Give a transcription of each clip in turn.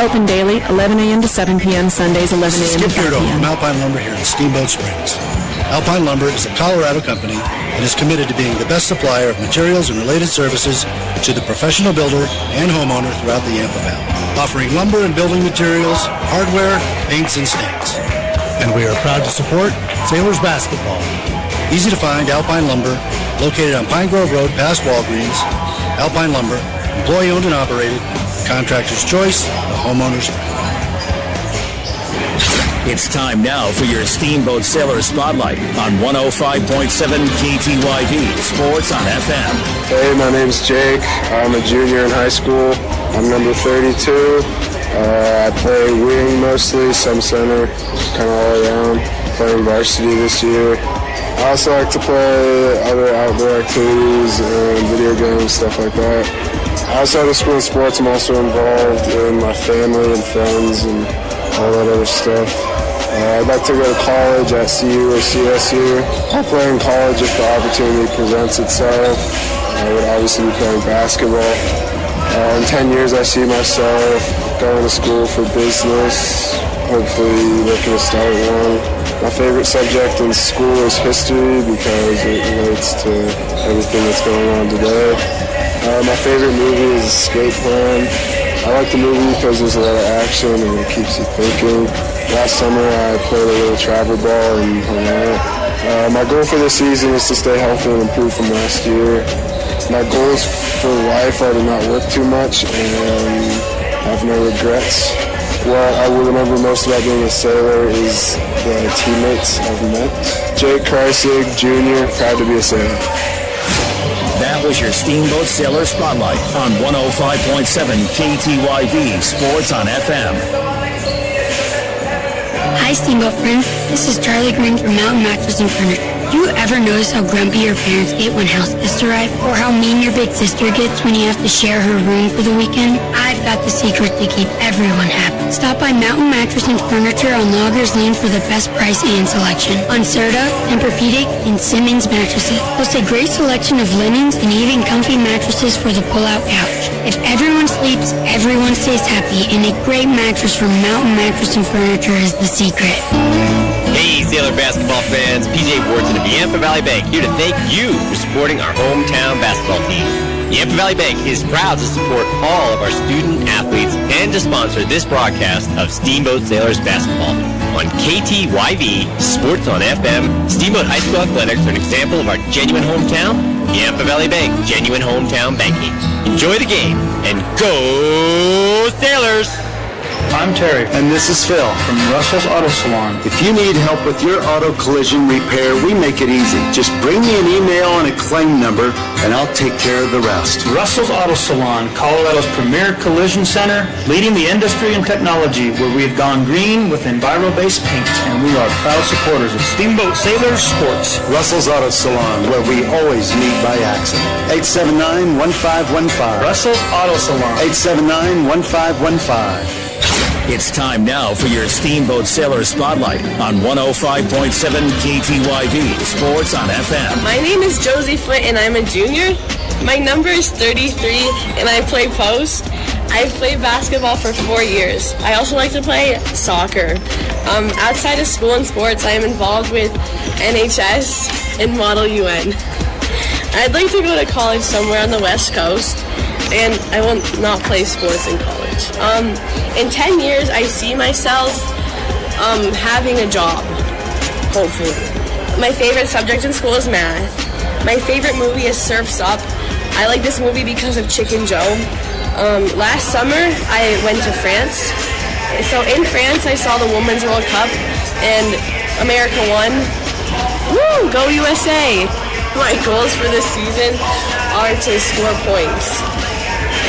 Open daily, 11 a.m. to 7 p.m., Sundays, 11 a.m. to 5 p.m. from Alpine Lumber here in Steamboat Springs. Alpine Lumber is a Colorado company and is committed to being the best supplier of materials and related services to the professional builder and homeowner throughout the Yampa Valley, offering lumber and building materials, hardware, paints, and stains. And we are proud to support Sailors basketball. Easy to find Alpine Lumber, located on Pine Grove Road past Walgreens. Alpine Lumber, employee-owned and operated, contractor's choice, the homeowner's friend. It's time now for your Steamboat Sailor Spotlight on 105.7 KTYV Sports on FM. Hey, my name's Jake. I'm a junior in high school. I'm number 32. I play wing mostly, some center, kind of all around. Playing varsity this year. I also like to play other outdoor activities and video games, stuff like that. Outside of school and sports, I'm also involved in my family and friends and all that other stuff. I'd like to go to college at CU or CSU. I'll play in college if the opportunity presents itself. I would obviously be playing basketball. In 10 years, I see myself going to school for business, hopefully looking to start one. My favorite subject in school is history because it relates to everything that's going on today. My favorite movie is Escape Plan. I like the movie because there's a lot of action and it keeps you thinking. Last summer I played a little travel ball in Hawaii. My goal for this season is to stay healthy and improve from last year. My goals for life are to not work too much and have no regrets. What I will remember most about being a sailor is the teammates I've met. Jake Kreisig, Jr., proud to be a sailor. That was your Steamboat Sailor Spotlight on 105.7 KTYV Sports on FM. Hi, Steamboat friends. This is Charlie Green from Mountain Mattress and Furniture. Do you ever notice how grumpy your parents get when house guests arrive? Or how mean your big sister gets when you have to share her room for the weekend? I've got the secret to keep everyone happy. Stop by Mountain Mattress and Furniture on Loggers Lane for the best price and selection on Serta, Tempur-Pedic, and Simmons mattresses. Plus a great selection of linens and even comfy mattresses for the pull-out couch. If everyone sleeps, everyone stays happy, and a great mattress from Mountain Mattress and Furniture is the secret. Hey, Sailor basketball fans, PJ Wharton of Yampa Valley Bank here to thank you for supporting our hometown basketball team. Yampa Valley Bank is proud to support all of our student athletes and to sponsor this broadcast of Steamboat Sailors basketball on KTYV Sports on FM. Steamboat High School Athletics are an example of our genuine hometown. Yampa Valley Bank, genuine hometown banking. Enjoy the game and go Sailors! I'm Terry. And this is Phil from Russell's Auto Salon. If you need help with your auto collision repair, we make it easy. Just bring me an email and a claim number, and I'll take care of the rest. Russell's Auto Salon, Colorado's premier collision center, leading the industry in technology, where we've gone green with Enviro-based paint, and we are proud supporters of Steamboat Sailor Sports. Russell's Auto Salon, where we always meet by accident. 879-1515. Russell's Auto Salon. 879-1515. It's time now for your Steamboat Sailor Spotlight on 105.7 KTYV Sports on FM. My name is Josie and I'm a junior. My number is 33 and I play post. I've played basketball for 4 years. I also like to play soccer. Outside of school and sports, I am involved with NHS and Model UN. I'd like to go to college somewhere on the West Coast, and I will not play sports in college. In 10 years, I see myself having a job, hopefully. My favorite subject in school is math. My favorite movie is Surf's Up. I like this movie because of Chicken Joe. Last summer, I went to France. So in France, I saw the Women's World Cup, and America won. Woo! Go USA! My goals for this season are to score points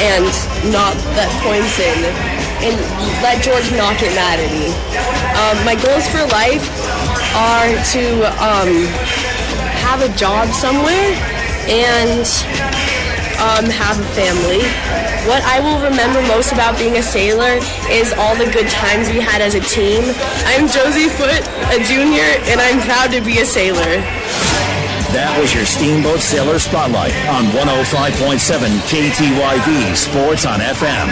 and not let points in and let George not get mad at me. My goals for life are to have a job somewhere and have a family. What I will remember most about being a sailor is all the good times we had as a team. I'm Josie Foote, a junior, and I'm proud to be a sailor. That was your Steamboat Sailor Spotlight on 105.7 KTYV Sports on FM.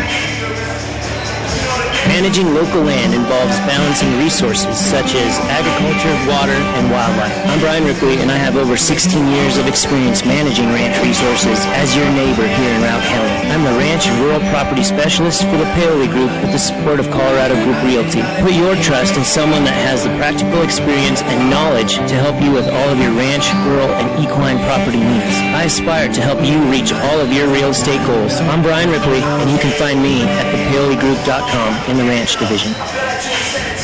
Managing local land involves balancing resources such as agriculture, water, and wildlife. I'm Brian Ripley, and I have over 16 years of experience managing ranch resources as your neighbor here in Routt County. I'm the Ranch and Rural Property Specialist for the Paoli Group with the support of Colorado Group Realty. Put your trust in someone that has the practical experience and knowledge to help you with all of your ranch, rural, and equine property needs. I aspire to help you reach all of your real estate goals. I'm Brian Ripley, and you can find me at thepaoligroup.com in the Ranch Division.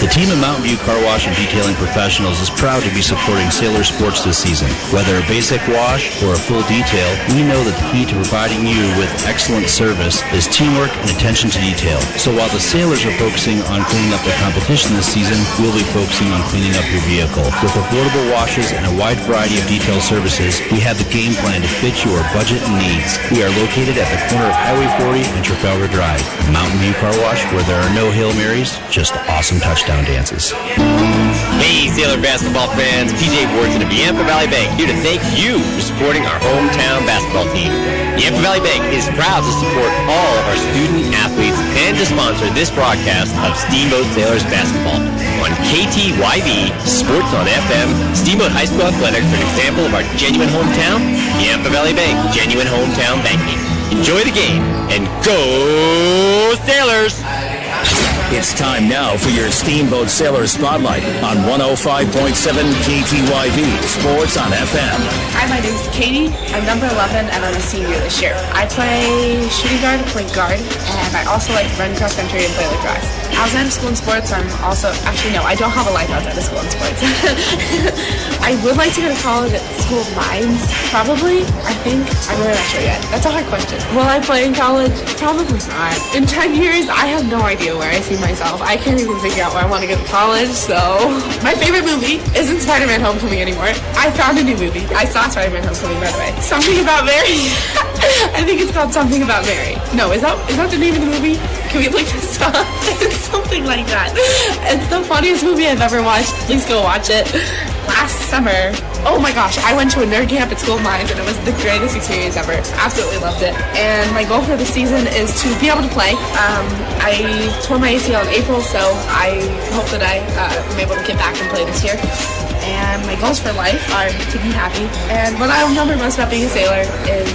The team of Mountain View Car Wash and Detailing Professionals is proud to be supporting Sailor Sports this season. Whether a basic wash or a full detail, we know that the key to providing you with excellent service is teamwork and attention to detail. So while the Sailors are focusing on cleaning up their competition this season, we'll be focusing on cleaning up your vehicle. With affordable washes and a wide variety of detail services, we have the game plan to fit your budget and needs. We are located at the corner of Highway 40 and Trafalgar Drive. Mountain View Car Wash, where there are no Hail Marys, just awesome touchdown dances. Hey, Sailor basketball fans, PJ Wharton of Yampa Valley Bank here to thank you for supporting our hometown basketball team. Yampa Valley Bank is proud to support all of our student athletes and to sponsor this broadcast of Steamboat Sailors basketball on KTYV Sports on FM. Steamboat High School Athletics are an example of our genuine hometown. Yampa Valley Bank, genuine hometown banking. Enjoy the game and go Sailors! It's time now for your Steamboat Sailor Spotlight on 105.7 KTYV Sports on FM. Hi, my name is Katie. I'm number 11, and I'm a senior this year. I play shooting guard, point guard, and I also like to run cross country and play lacrosse. Outside of school and sports, I'm also... Actually, no, I don't have a life outside of school and sports. I would like to go to college at School of Mines, probably. I think. I'm really not sure yet. That's a hard question. Will I play in college? Probably not. In 10 years, I have no idea where I see myself. I can't even figure out where I want to go to college, so... My favorite movie isn't Spider-Man Homecoming anymore. I found a new movie. I saw Spider-Man Homecoming, by the way. Something About Mary. I think it's called Something About Mary. No, is that the name of the movie? Can we look this up? It's something like that. It's the funniest movie I've ever watched. Please go watch it. Last summer, oh my gosh, I went to a nerd camp at School of Mines, and it was the greatest experience ever. Absolutely loved it. And my goal for the season is to be able to play. I tore my ACL in April, so I hope that I am able to get back and play this year. And my goals for life are to be happy. And what I remember most about being a sailor is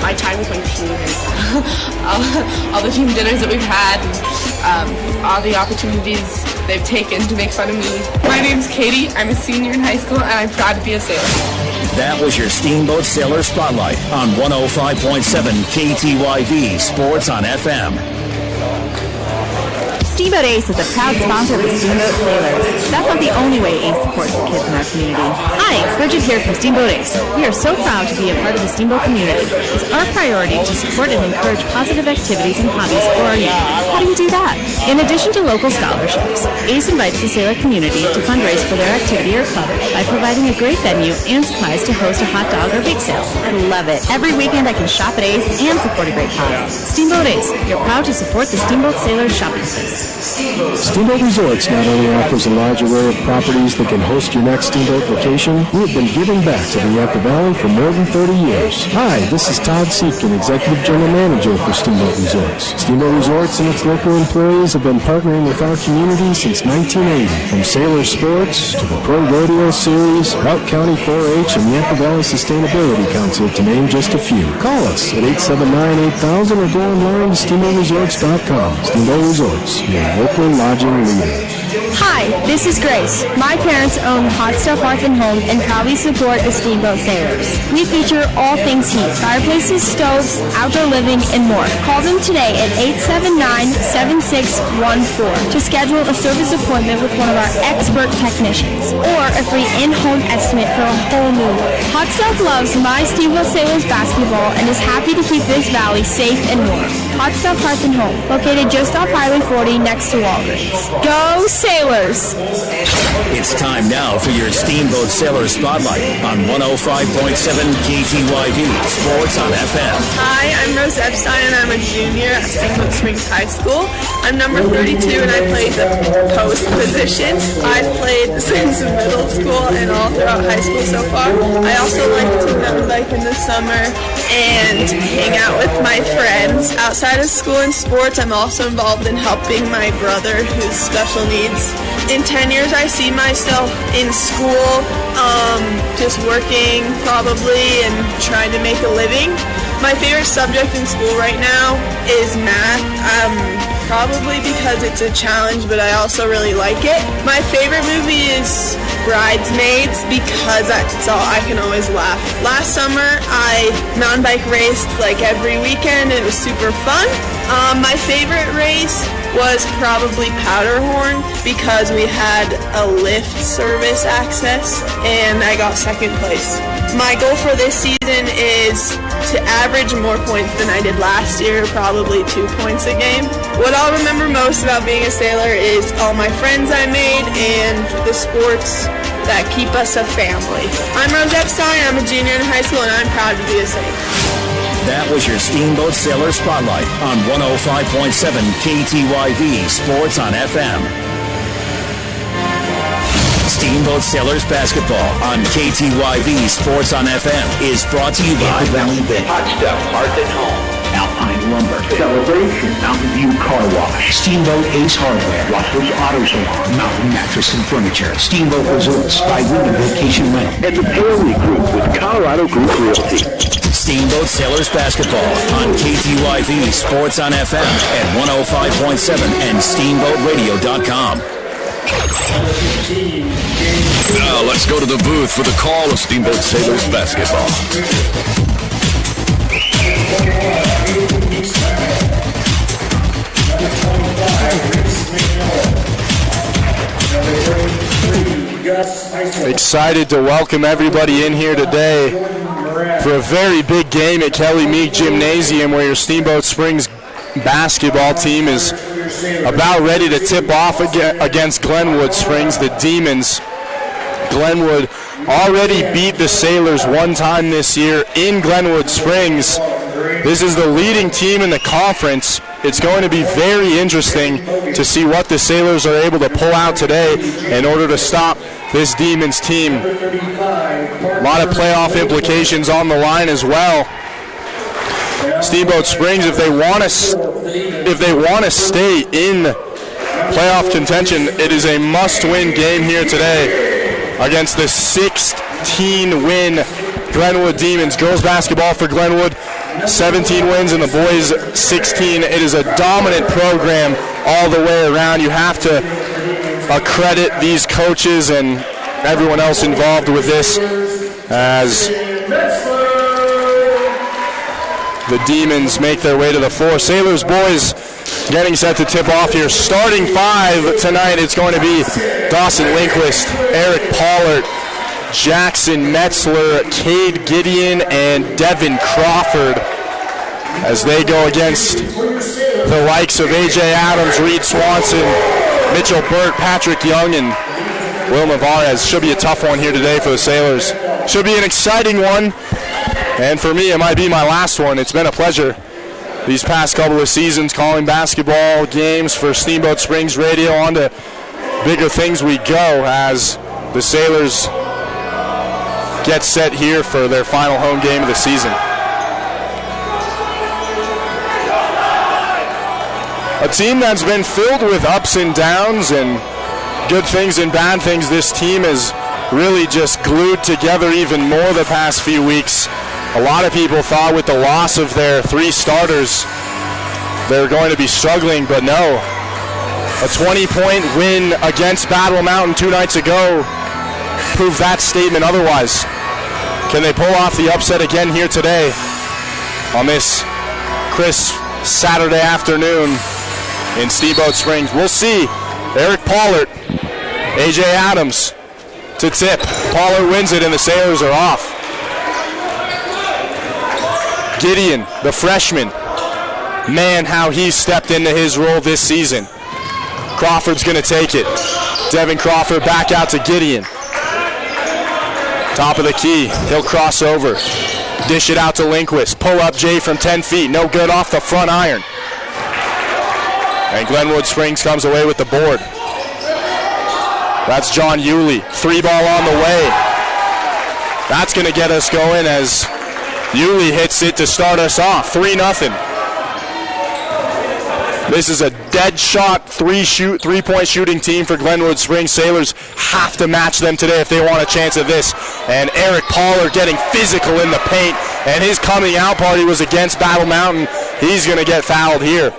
my time with my team and all the team dinners that we've had, and all the opportunities they've taken to make fun of me. My name's Katie. I'm a senior in high school, and I'm proud to be a sailor. That was your Steamboat Sailor Spotlight on 105.7 KTYV Sports on FM. Steamboat Ace is a proud sponsor of the Steamboat Sailors. That's not the only way Ace supports the kids in our community. Hi, Bridget here from Steamboat Ace. We are so proud to be a part of the Steamboat community. It's our priority to support and encourage positive activities and hobbies for our youth. How do we do that? In addition to local scholarships, Ace invites the sailor community to fundraise for their activity or club by providing a great venue and supplies to host a hot dog or bake sale. I love it. Every weekend I can shop at Ace and support a great cause. Steamboat Ace, you're proud to support the Steamboat Sailors shopping place. Steamboat Resorts not only offers a large array of properties that can host your next Steamboat vacation, we have been giving back to the Yampa Valley for more than 30 years. Hi, this is Todd Seepkin, Executive General Manager for Steamboat Resorts. Steamboat Resorts and its local employees have been partnering with our community since 1980. From Sailor Sports to the Pro Rodeo Series, Routt County 4-H, and Yampa Valley Sustainability Council, to name just a few. Call us at 879-8000 or go online to steamboatresorts.com. Steamboat Resorts, your local lodging leader. Hi, this is Grace. My parents own Hot Stuff Hearth and Home and proudly support the Steamboat Sailors. We feature all things heat, fireplaces, stoves, outdoor living, and more. Call them today at 879-7614 to schedule a service appointment with one of our expert technicians or a free in-home estimate for a whole new look. Hot Stuff loves my Steamboat Sailors basketball and is happy to keep this valley safe and warm. Hot Stuff Hearth and Home, located just off Highway 40 next to Walgreens. Go Sailors! It's time now for your Steamboat Sailor Spotlight on 105.7 KTYV Sports on FM. Hi, I'm Rose Epstein, and I'm a junior at Steamboat Springs High School. I'm number 32, and I played the post position. I've played since middle school and all throughout high school so far. I also like to mountain bike in the summer and hang out with my friends outside Outside of school and sports, I'm also involved in helping my brother who's special needs. In 10 years, I see myself in school, just working probably and trying to make a living. My favorite subject in school right now is math, probably because it's a challenge, but I also really like it. My favorite movie is Bridesmaids because that's all I can always laugh. Last summer, I mountain bike raced like every weekend. It was super fun. My favorite race was probably Powderhorn because we had a lift service access and I got second place. My goal for this season is to average more points than I did last year, probably 2 points a game. What I'll remember most about being a sailor is all my friends I made and the sports that keep us a family. I'm Rose Epstein, I'm a junior in high school, and I'm proud to be a sailor. That was your Steamboat Sailor Spotlight on 105.7 KTYV Sports on FM. Steamboat Sailors Basketball on KTYV Sports on FM is brought to you by Valley Bank. Hot Stuff Hearth and Home. Alpine Lumber. Celebration. Mountain View Car Wash. Steamboat Ace Hardware. Waffles Auto Salon. Mountain Mattress and Furniture. Steamboat Resorts by Wyndham Vacation Rental. And the Paley Group with Colorado Group Realty. Steamboat Sailors Basketball on KTYV Sports on FM at 105.7 and SteamboatRadio.com. Now let's go to the booth for the call of Steamboat Sailors Basketball. Excited to welcome everybody in here today for a very big game at Kelly Meek Gymnasium where your Steamboat Springs basketball team is about ready to tip off against Glenwood Springs, the Demons. Glenwood already beat the Sailors one time this year in Glenwood Springs. This is the leading team in the conference. It's going to be very interesting to see what the Sailors are able to pull out today in order to stop this Demons team. A lot of playoff implications on the line as well. Steamboat Springs, if they want to stay in playoff contention, it is a must-win game here today against the 16-win Glenwood Demons. Girls basketball for Glenwood, 17 wins, and the boys 16. It is a dominant program all the way around. You have to accredit these coaches and everyone else involved with this as the Demons make their way to the floor. Sailors boys getting set to tip off here. Starting five tonight, it's going to be Dawson Lindquist, Eric Pollard, Jackson Metzler, Cade Gideon, and Devin Crawford as they go against the likes of A.J. Adams, Reed Swanson, Mitchell Burt, Patrick Young, and Will Navarez. Should be a tough one here today for the Sailors. Should be an exciting one. And for me, it might be my last one. It's been a pleasure these past couple of seasons calling basketball games for Steamboat Springs Radio. On to bigger things we go as the Sailors get set here for their final home game of the season. A team that's been filled with ups and downs and good things and bad things. This team is really just glued together even more the past few weeks. A lot of people thought with the loss of their three starters they're going to be struggling, but no. A 20-point win against Battle Mountain 2 nights ago proved that statement otherwise. Can they pull off the upset again here today on this crisp Saturday afternoon in Steamboat Springs? We'll see. Eric Pollard, A.J. Adams to tip. Pollard wins it and the Sailors are off. Gideon, the freshman, man, how he stepped into his role this season. Crawford's going to take it. Devin Crawford back out to Gideon. Top of the key, he'll cross over. Dish it out to Lindquist. Pull up Jay from 10 feet, no good off the front iron. And Glenwood Springs comes away with the board. That's John Yulee. 3-ball on the way. That's going to get us going as Yulee hits it to start us off. 3-0. This is a dead shot, three-point shooting team for Glenwood Springs. Sailors have to match them today if they want a chance at this. And Eric Pollard getting physical in the paint, and his coming out party was against Battle Mountain. He's going to get fouled here.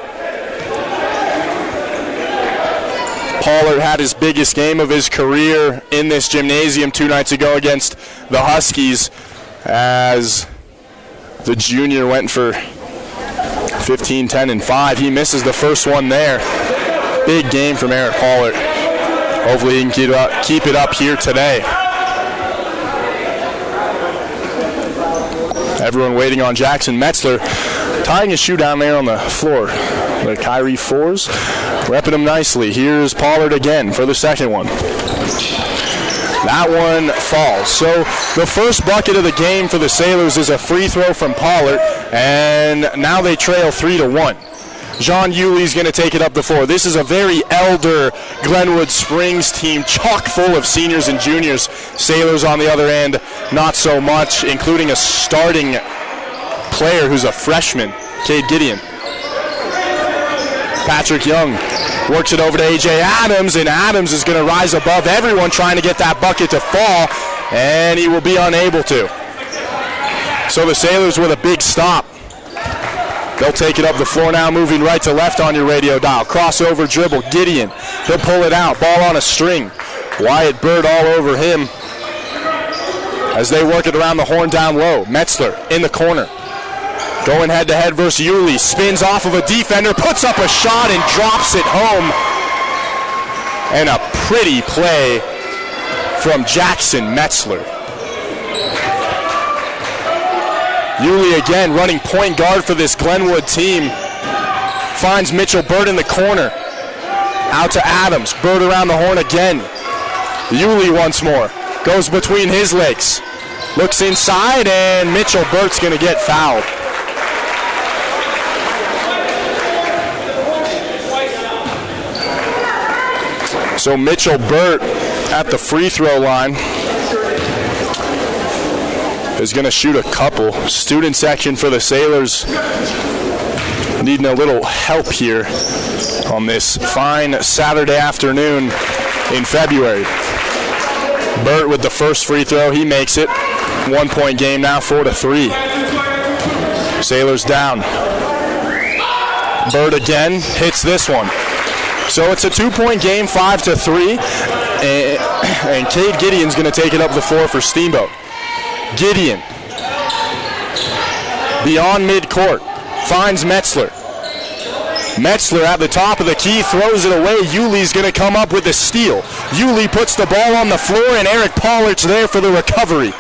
Pollard had his biggest game of his career in this gymnasium 2 nights ago against the Huskies, as the junior went for 15, 10, and 5. He misses the first one there. Big game from Eric Pollard. Hopefully he can keep it up here today. Everyone waiting on Jackson Metzler, tying his shoe down there on the floor. The Kyrie 4s, repping them nicely. Here's Pollard again for the second one. That one falls. So the first bucket of the game for the Sailors is a free throw from Pollard, and now they trail 3-1. John Yuli's going to take it up the floor. This is a very elder Glenwood Springs team, chock full of seniors and juniors. Sailors on the other end, not so much, including a starting player who's a freshman, Cade Gideon. Patrick Young works it over to A.J. Adams, and Adams is going to rise above everyone trying to get that bucket to fall, and he will be unable to. So the Sailors with a big stop. They'll take it up the floor now, moving right to left on your radio dial. Crossover dribble, Gideon. He'll pull it out, ball on a string. Wyatt Bird all over him as they work it around the horn down low. Metzler in the corner. Going head-to-head versus Yulee. Spins off of a defender, puts up a shot, and drops it home. And a pretty play from Jackson Metzler. Yulee again running point guard for this Glenwood team. Finds Mitchell Bird in the corner. Out to Adams. Bird around the horn again. Yulee once more. Goes between his legs. Looks inside, and Mitchell Bird's going to get fouled. So Mitchell Burt at the free throw line is going to shoot a couple. Student section for the Sailors needing a little help here on this fine Saturday afternoon in February. Burt with the first free throw. He makes it. 1 point game now, 4-3. Sailors down. Burt again hits this one. So it's a 2 point game, 5-3, and Cade Gideon's going to take it up the floor for Steamboat. Gideon, beyond midcourt, finds Metzler. Metzler at the top of the key, throws it away. Yulee's going to come up with the steal. Yulee puts the ball on the floor, and Eric Pollard's there for the recovery.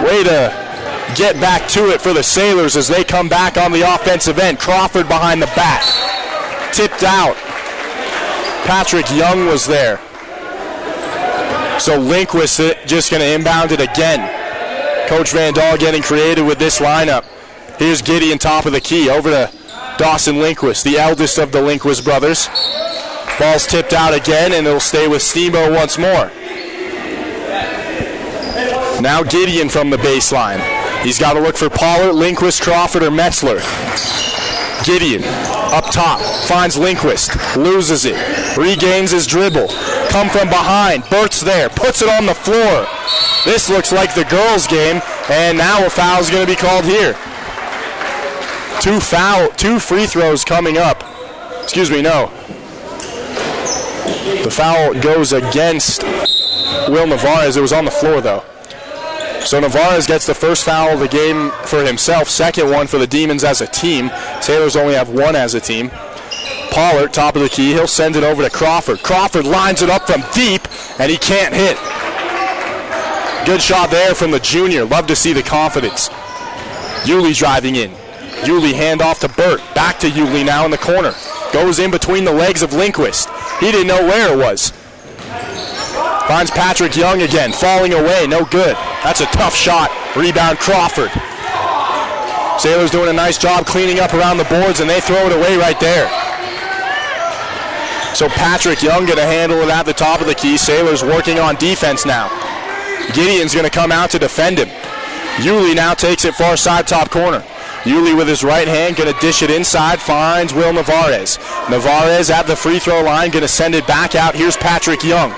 Way to get back to it for the Sailors as they come back on the offensive end. Crawford behind the back. Tipped out. Patrick Young was there. So Lindquist just going to inbound it again. Coach Van Dahl getting creative with this lineup. Here's Gideon top of the key. Over to Dawson Lindquist, the eldest of the Lindquist brothers. Ball's tipped out again, and it'll stay with Steamboat once more. Now Gideon from the baseline. He's got to look for Pollard, Lindquist, Crawford, or Metzler. Gideon up top, finds Lindquist, loses it, regains his dribble, come from behind, Burt's there, puts it on the floor. This looks like the girls' game, and now a foul is going to be called here. Two free throws coming up. Excuse me, no. The foul goes against Will Navarez. It was on the floor, though. So Navarez gets the first foul of the game for himself, second one for the Demons as a team. Sailors only have one as a team. Pollard, top of the key, he'll send it over to Crawford. Crawford lines it up from deep, and he can't hit. Good shot there from the junior. Love to see the confidence. Yulee driving in. Yulee hand off to Burt. Back to Yulee now in the corner. Goes in between the legs of Lindquist. He didn't know where it was. Finds Patrick Young again, falling away, no good. That's a tough shot. Rebound Crawford. Sailors doing a nice job cleaning up around the boards, and they throw it away right there. So Patrick Young going to handle it at the top of the key. Sailors working on defense now. Gideon's going to come out to defend him. Yulee now takes it far side top corner. Yulee with his right hand, going to dish it inside, finds Will Navarez. Navarez at the free throw line, going to send it back out. Here's Patrick Young.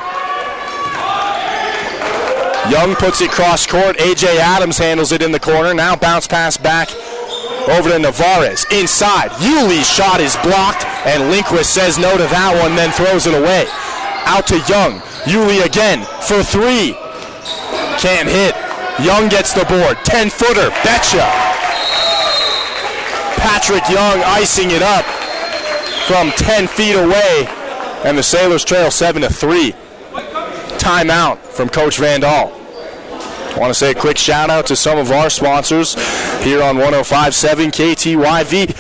Young puts it cross court. A.J. Adams handles it in the corner. Now bounce pass back over to Navarez. Inside, Yulee's shot is blocked, and Lindquist says no to that one, then throws it away. Out to Young. Yulee again for three. Can't hit. Young gets the board. 10-footer. Betcha. Patrick Young icing it up from 10 feet away, and the Sailors trail 7-3. Timeout from Coach Vandal. I want to say a quick shout out to some of our sponsors here on 105.7 KTYV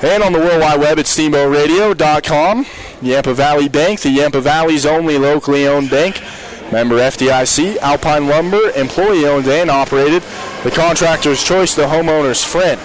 and on the World Wide Web at SteamboatRadio.com. Yampa Valley Bank, the Yampa Valley's only locally owned bank. Member FDIC, Alpine Lumber, employee owned and operated. The contractor's choice, the homeowner's friend.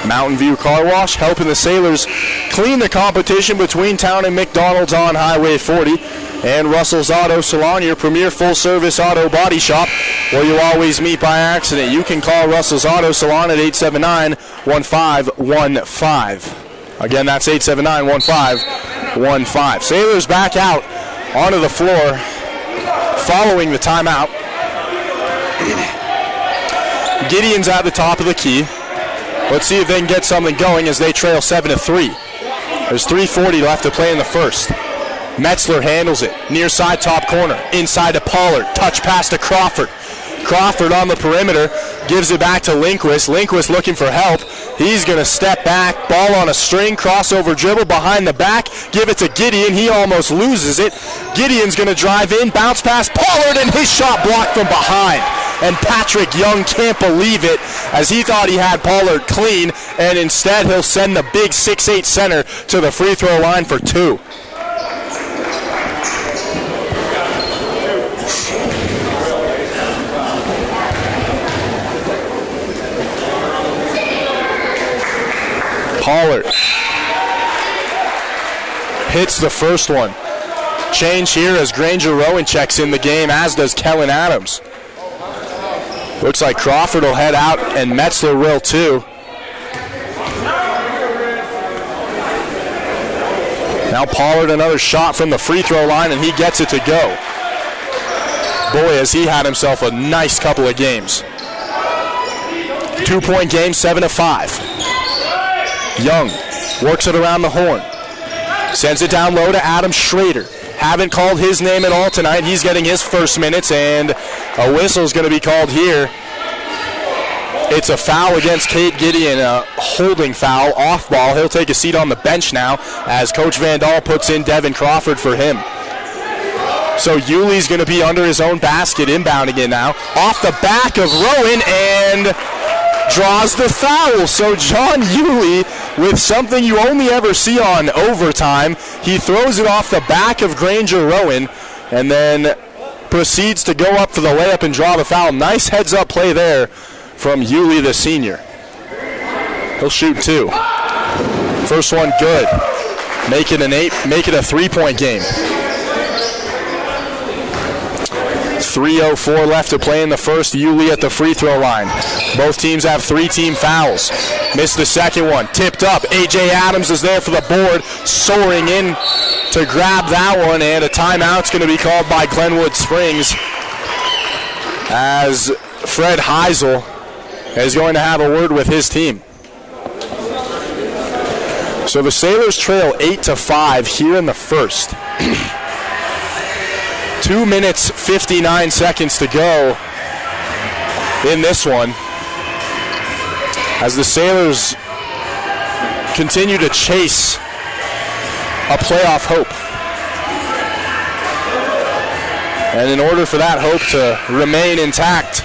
Mountain View Car Wash, helping the Sailors clean the competition between Town and McDonald's on Highway 40. And Russell's Auto Salon, your premier full-service auto body shop, where you always meet by accident. You can call Russell's Auto Salon at 879-1515. Again, that's 879-1515. Sailors back out onto the floor following the timeout. Gideon's at the top of the key. Let's see if they can get something going as they trail 7-3. There's 3:40 left to play in the first. Metzler handles it. Near side top corner. Inside to Pollard. Touch pass to Crawford. Crawford on the perimeter. Gives it back to Lindquist. Lindquist looking for help. He's going to step back. Ball on a string. Crossover dribble behind the back. Give it to Gideon. He almost loses it. Gideon's going to drive in. Bounce pass. Pollard, and his shot blocked from behind. And Patrick Young can't believe it, as he thought he had Pollard clean, and instead he'll send the big 6'8 center to the free throw line for two. Pollard hits the first one. Change here as Granger Rowan checks in the game, as does Kellen Adams. Looks like Crawford will head out, and Metzler will too. Now Pollard, another shot from the free throw line, and he gets it to go. Boy, has he had himself a nice couple of games. 2-point game, 7-5. Young works it around the horn. Sends it down low to Adam Schrader. Haven't called his name at all tonight. He's getting his first minutes, and a whistle's going to be called here. It's a foul against Cade Gideon, a holding foul, off ball. He'll take a seat on the bench now as Coach Vandal puts in Devin Crawford for him. So Yulee's going to be under his own basket, inbounding it now. Off the back of Rowan, and draws the foul. So John Yulee, with something you only ever see on overtime, he throws it off the back of Granger Rowan and then proceeds to go up for the layup and draw the foul. Nice heads-up play there from Yulee, the senior. He'll shoot two. First one good. Make it a 3-point game. 3:04 left to play in the first. Yulee at the free throw line. Both teams have 3 team fouls. Missed the second one. Tipped up. A.J. Adams is there for the board. Soaring in to grab that one, and a timeout's going to be called by Glenwood Springs as Fred Heisel is going to have a word with his team. So the Sailors trail 8-5 here in the first. 2 minutes, 59 seconds to go in this one as the Sailors continue to chase a playoff hope. And in order for that hope to remain intact,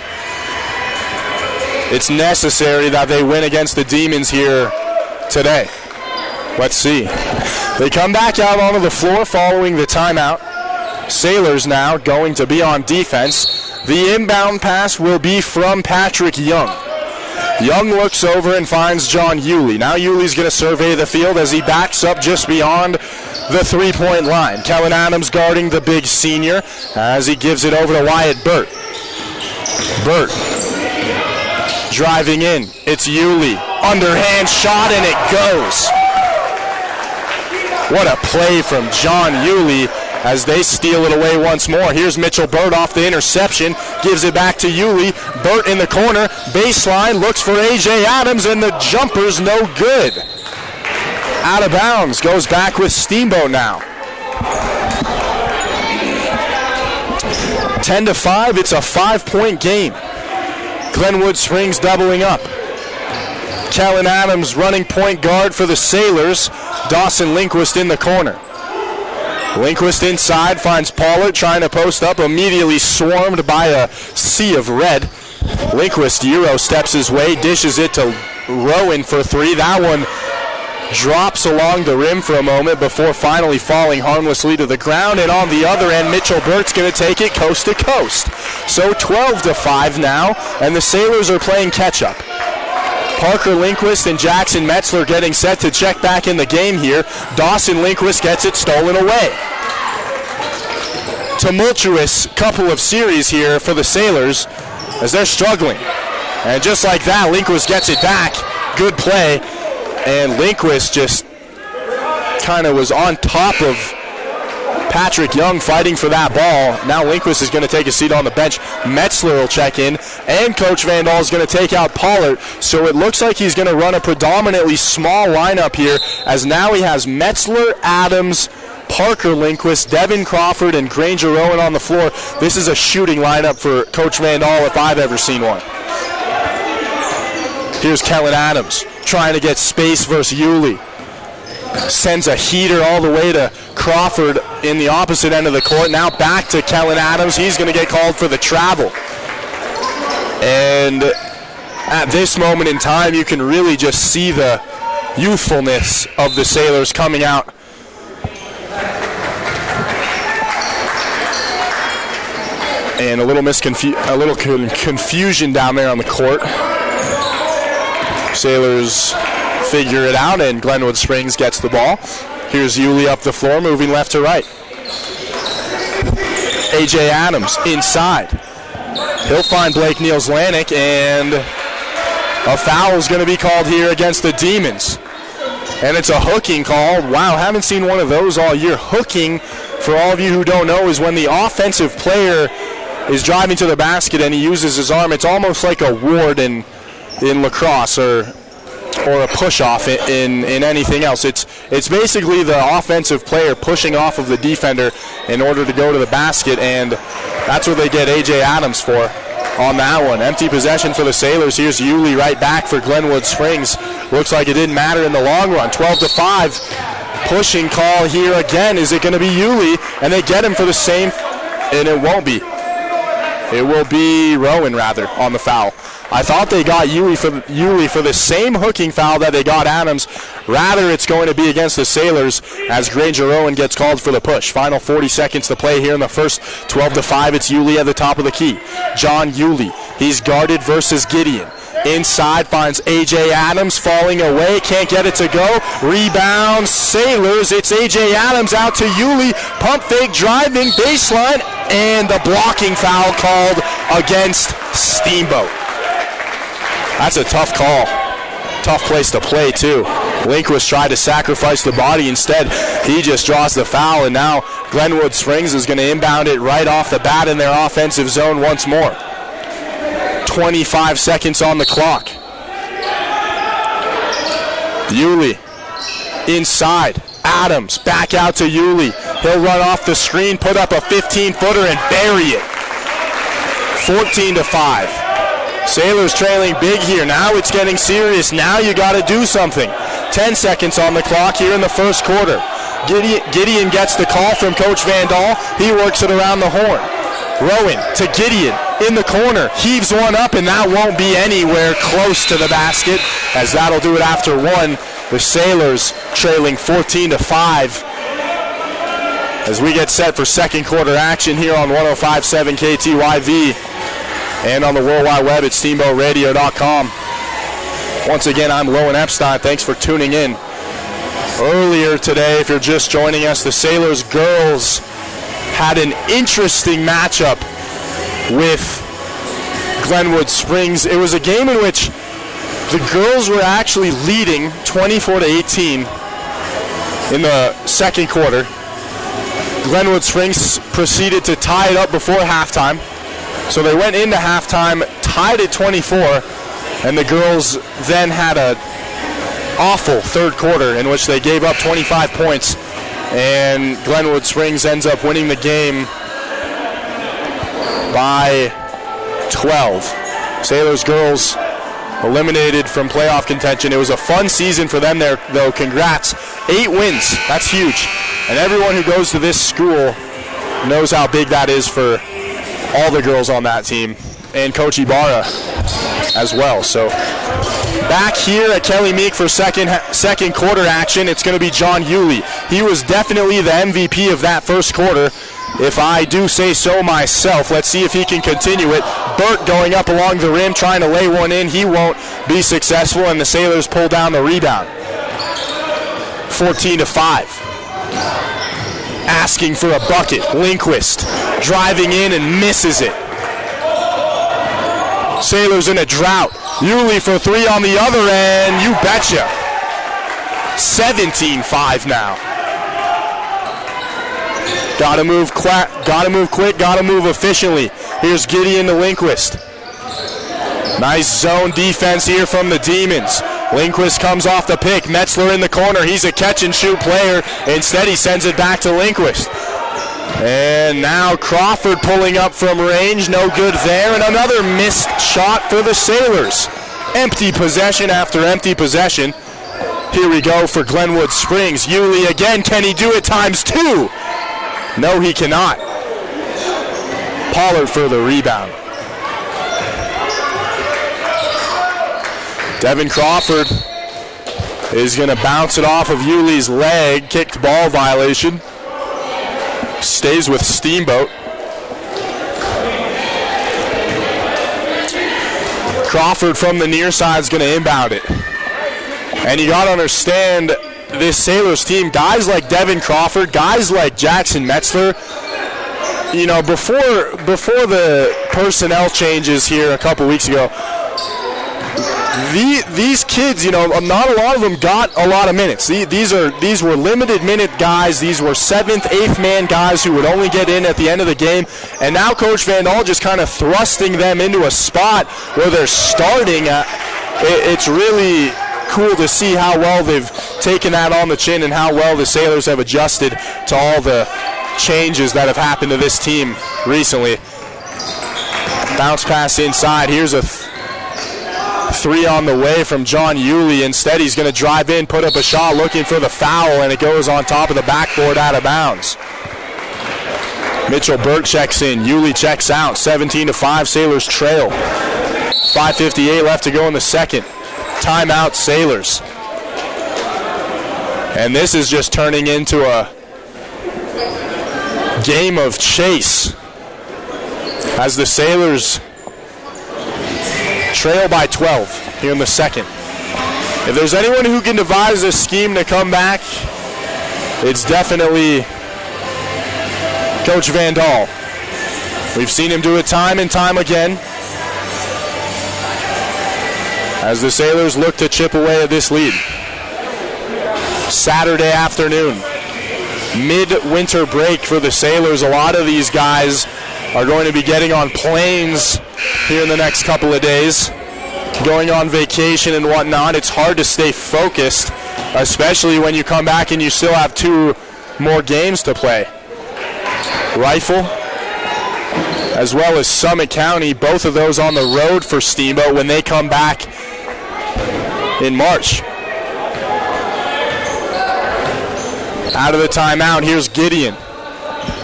it's necessary that they win against the Demons here today. Let's see. They come back out onto the floor following the timeout. Sailors now going to be on defense. The inbound pass will be from Patrick Young. Young looks over and finds John Yulee. Now Yulee's going to survey the field as he backs up just beyond the 3-point line. Kellen Adams guarding the big senior as he gives it over to Wyatt Burt. Burt Driving in, it's Yulee. Underhand shot, and it goes. What a play from John Yulee as they steal it away once more. Here's Mitchell Burt off the interception, gives it back to Yulee. Burt in the corner, baseline, looks for A.J. Adams, and the jumper's no good. Out of bounds, goes back with Steamboat now. 10-5, it's a 5-point game. Glenwood Springs doubling up. Kellen Adams running point guard for the Sailors. Dawson Lindquist in the corner. Lindquist inside, finds Pollard trying to post up, immediately swarmed by a sea of red. Lindquist Euro steps his way, dishes it to Rowan for three. That one drops along the rim for a moment before finally falling harmlessly to the ground. And on the other end, Mitchell Burt's going to take it coast to coast. So 12-5 now, and the Sailors are playing catch-up. Parker Lindquist and Jackson Metzler getting set to check back in the game here. Dawson Lindquist gets it stolen away. Tumultuous couple of series here for the Sailors as they're struggling. And just like that, Lindquist gets it back. Good play. And Lindquist just kind of was on top of Patrick Young fighting for that ball. Now Lindquist is going to take a seat on the bench. Metzler will check in, and Coach Van Dahl is going to take out Pollard. So it looks like he's going to run a predominantly small lineup here, as now he has Metzler, Adams, Parker Lindquist, Devin Crawford, and Granger Rowan on the floor. This is a shooting lineup for Coach Van Dahl if I've ever seen one. Here's Kellen Adams trying to get space versus Yulee. Sends a heater all the way to Crawford in the opposite end of the court. Now back to Kellen Adams. He's going to get called for the travel. And at this moment in time, you can really just see the youthfulness of the Sailors coming out. And a little confusion down there on the court. Sailors figure it out, and Glenwood Springs gets the ball. Here's Yulee up the floor, moving left to right. A.J. Adams inside. He'll find Blake Niels-Lanik, and a foul is going to be called here against the Demons. And it's a hooking call. Wow, haven't seen one of those all year. Hooking, for all of you who don't know, is when the offensive player is driving to the basket and he uses his arm. It's almost like a ward in lacrosse or a push-off in anything else. It's basically the offensive player pushing off of the defender in order to go to the basket, and that's what they get A.J. Adams for on that one. Empty possession for the Sailors. Here's Yulee right back for Glenwood Springs. Looks like it didn't matter in the long run. 12-5. Pushing call here again. Is it going to be Yulee? And they get him for the same, and it won't be. It will be Rowan, rather, on the foul. I thought they got Yulee for the same hooking foul that they got Adams. Rather, it's going to be against the Sailors as Granger Rowan gets called for the push. Final 40 seconds to play here in the first. 12-5, it's Yulee at the top of the key. John Yulee, he's guarded versus Gideon. Inside, finds A.J. Adams, falling away, can't get it to go. Rebound, Sailors, it's A.J. Adams out to Yulee. Pump fake, driving, baseline, and the blocking foul called against Steamboat. That's a tough call. Tough place to play, too. Lindquist tried to sacrifice the body. Instead, he just draws the foul, and now Glenwood Springs is going to inbound it right off the bat in their offensive zone once more. 25 seconds on the clock. Yulee inside. Adams back out to Yulee. He'll run off the screen, put up a 15-footer, and bury it. 14-5. Sailors trailing big here. Now it's getting serious. Now you got to do something. 10 seconds on the clock here in the first quarter. Gideon gets the call from Coach Van Dahl. He works it around the horn. Rowan to Gideon in the corner. Heaves one up, and that won't be anywhere close to the basket, as that'll do it after one. The Sailors trailing 14-5 as we get set for second quarter action here on 105.7 KTYV. And on the World Wide Web at SteamboatRadio.com. Once again, I'm Lowen Epstein. Thanks for tuning in. Earlier today, if you're just joining us, the Sailors girls had an interesting matchup with Glenwood Springs. It was a game in which the girls were actually leading 24-18 in the second quarter. Glenwood Springs proceeded to tie it up before halftime. So they went into halftime, tied at 24, and the girls then had an awful third quarter in which they gave up 25 points, and Glenwood Springs ends up winning the game by 12. Sailors girls eliminated from playoff contention. It was a fun season for them there, though. Congrats. 8 wins. That's huge. And everyone who goes to this school knows how big that is for all the girls on that team, and Coach Ibarra as well. So back here at Kelly Meek for second quarter action, it's going to be John Yulee. He was definitely the MVP of that first quarter, if I do say so myself. Let's see if he can continue it. Burt going up along the rim, trying to lay one in. He won't be successful, and the Sailors pull down the rebound. 14-5. Asking for a bucket. Lindquist driving in and misses it. Sailors in a drought. Yulee for 3 on the other end. You betcha. 17-5 now. Gotta move quick, gotta move efficiently. Here's Gideon to Lindquist. Nice zone defense here from the Demons. Lindquist comes off the pick. Metzler in the corner. He's a catch-and-shoot player. Instead, he sends it back to Lindquist. And now Crawford pulling up from range. No good there. And another missed shot for the Sailors. Empty possession after empty possession. Here we go for Glenwood Springs. Yulee again. Can he do it ×2? No, he cannot. Pollard for the rebound. Devin Crawford is going to bounce it off of Yulee's leg. Kicked ball violation. Stays with Steamboat. Crawford from the near side is going to inbound it. And you got to understand this Sailors team, guys like Devin Crawford, guys like Jackson Metzler, you know, before the personnel changes here a couple weeks ago, these kids, you know, not a lot of them got a lot of minutes. These were limited minute guys. These were 7th, 8th man guys who would only get in at the end of the game. And now Coach Van Dahl just kind of thrusting them into a spot where they're starting. It's really cool to see how well they've taken that on the chin and how well the Sailors have adjusted to all the changes that have happened to this team recently. Bounce pass inside. Here's a 3 on the way from John Yulee. Instead, he's going to drive in, put up a shot, looking for the foul, and it goes on top of the backboard out of bounds. Mitchell Burt checks in. Yulee checks out. 17-5. Sailors trail. 5:58 left to go in the second. Timeout, Sailors. And this is just turning into a game of chase as the Sailors trail by 12 here in the second. If there's anyone who can devise a scheme to come back, it's definitely Coach Van Dahl. We've seen him do it time and time again as the Sailors look to chip away at this lead. Saturday afternoon, mid-winter break for the Sailors. A lot of these guys are going to be getting on planes here in the next couple of days, going on vacation and whatnot. It's hard to stay focused, especially when you come back and you still have 2 more games to play. Rifle, as well as Summit County, both of those on the road for Steamboat when they come back in March. Out of the timeout, here's Gideon.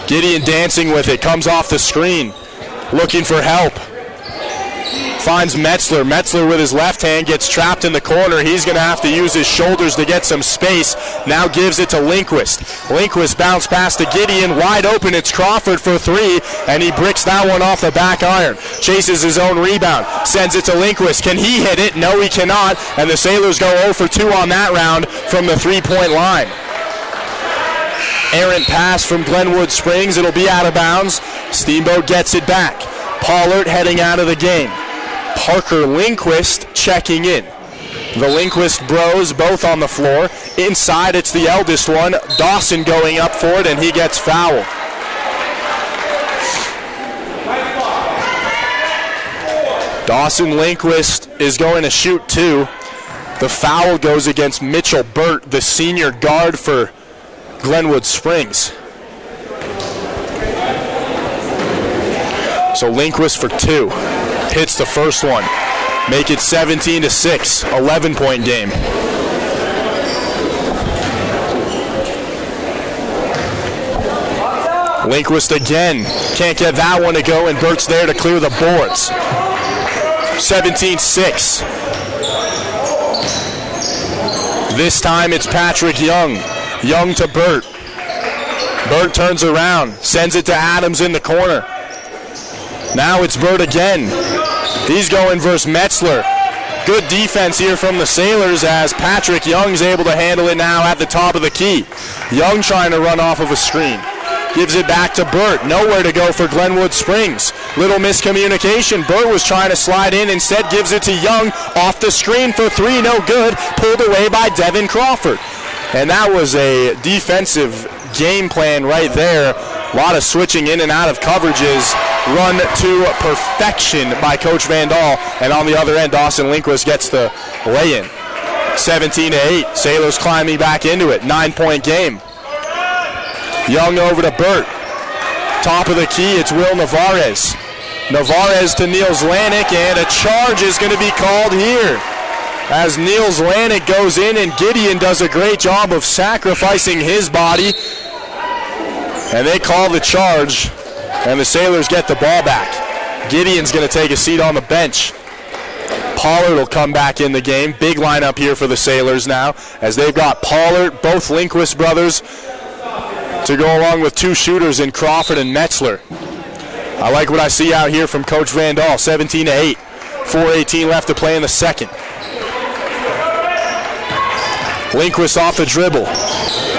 Gideon dancing with it, comes off the screen, looking for help. Finds Metzler. Metzler with his left hand gets trapped in the corner. He's going to have to use his shoulders to get some space. Now gives it to Lindquist. Lindquist bounce pass to Gideon. Wide open. It's Crawford for 3, and he bricks that one off the back iron. Chases his own rebound. Sends it to Lindquist. Can he hit it? No, he cannot. And the Sailors go 0 for 2 on that round from the 3-point line. Errant pass from Glenwood Springs. It'll be out of bounds. Steamboat gets it back. Pollard heading out of the game. Parker Lindquist checking in. The Lindquist bros both on the floor. Inside, it's the eldest one, Dawson, going up for it, and he gets fouled. Dawson Lindquist is going to shoot 2. The foul goes against Mitchell Burt, the senior guard for Glenwood Springs. So Lindquist for 2. Hits the first one. Make it 17-6, 11-point game. Lindquist again. Can't get that one to go, and Burt's there to clear the boards. 17-6. This time it's Patrick Young. Young to Burt. Burt turns around, sends it to Adams in the corner. Now it's Burt again. He's going versus Metzler. Good defense here from the Sailors as Patrick Young's able to handle it now at the top of the key. Young trying to run off of a screen. Gives it back to Burt. Nowhere to go for Glenwood Springs. Little miscommunication. Burt was trying to slide in. Instead gives it to Young. Off the screen for 3. No good. Pulled away by Devin Crawford. And that was a defensive game plan right there. A lot of switching in and out of coverages. Run to perfection by Coach Van Dahl. And on the other end, Dawson Lindquist gets the lay-in. 17-8. Sailors climbing back into it. 9-point game. Young over to Burt. Top of the key, it's Will Navarez. Navarez to Niels Lanik, and a charge is going to be called here. As Niels Lanik goes in, and Gideon does a great job of sacrificing his body. And they call the charge, and the Sailors get the ball back. Gideon's going to take a seat on the bench. Pollard will come back in the game. Big lineup here for the Sailors now, as they've got Pollard, both Lindquist brothers, to go along with 2 shooters in Crawford and Metzler. I like what I see out here from Coach Van Dahl. 17-8. 4:18 left to play in the second. Lindquist off the dribble.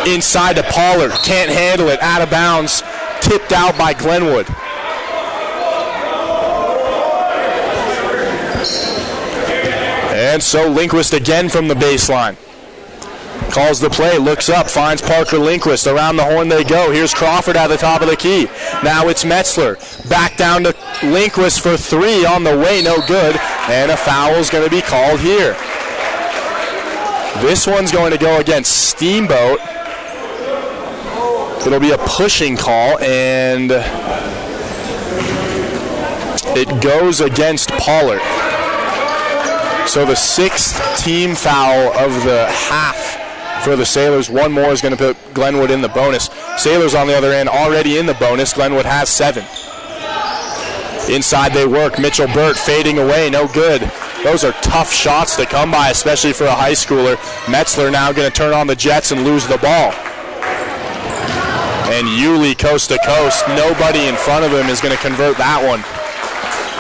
Inside to Pollard. Can't handle it. Out of bounds. Tipped out by Glenwood. And so Lindquist again from the baseline. Calls the play, looks up, finds Parker Lindquist. Around the horn they go. Here's Crawford at the top of the key. Now it's Metzler. Back down to Lindquist for 3 on the way, no good. And a foul is going to be called here. This one's going to go against Steamboat. It'll be a pushing call, and it goes against Pollard. So the 6th team foul of the half for the Sailors. One more is going to put Glenwood in the bonus. Sailors, on the other end, already in the bonus. Glenwood has 7. Inside they work. Mitchell Burt fading away. No good. Those are tough shots to come by, especially for a high schooler. Metzler now going to turn on the Jets and lose the ball. And Yulee coast to coast. Nobody in front of him is going to convert that one.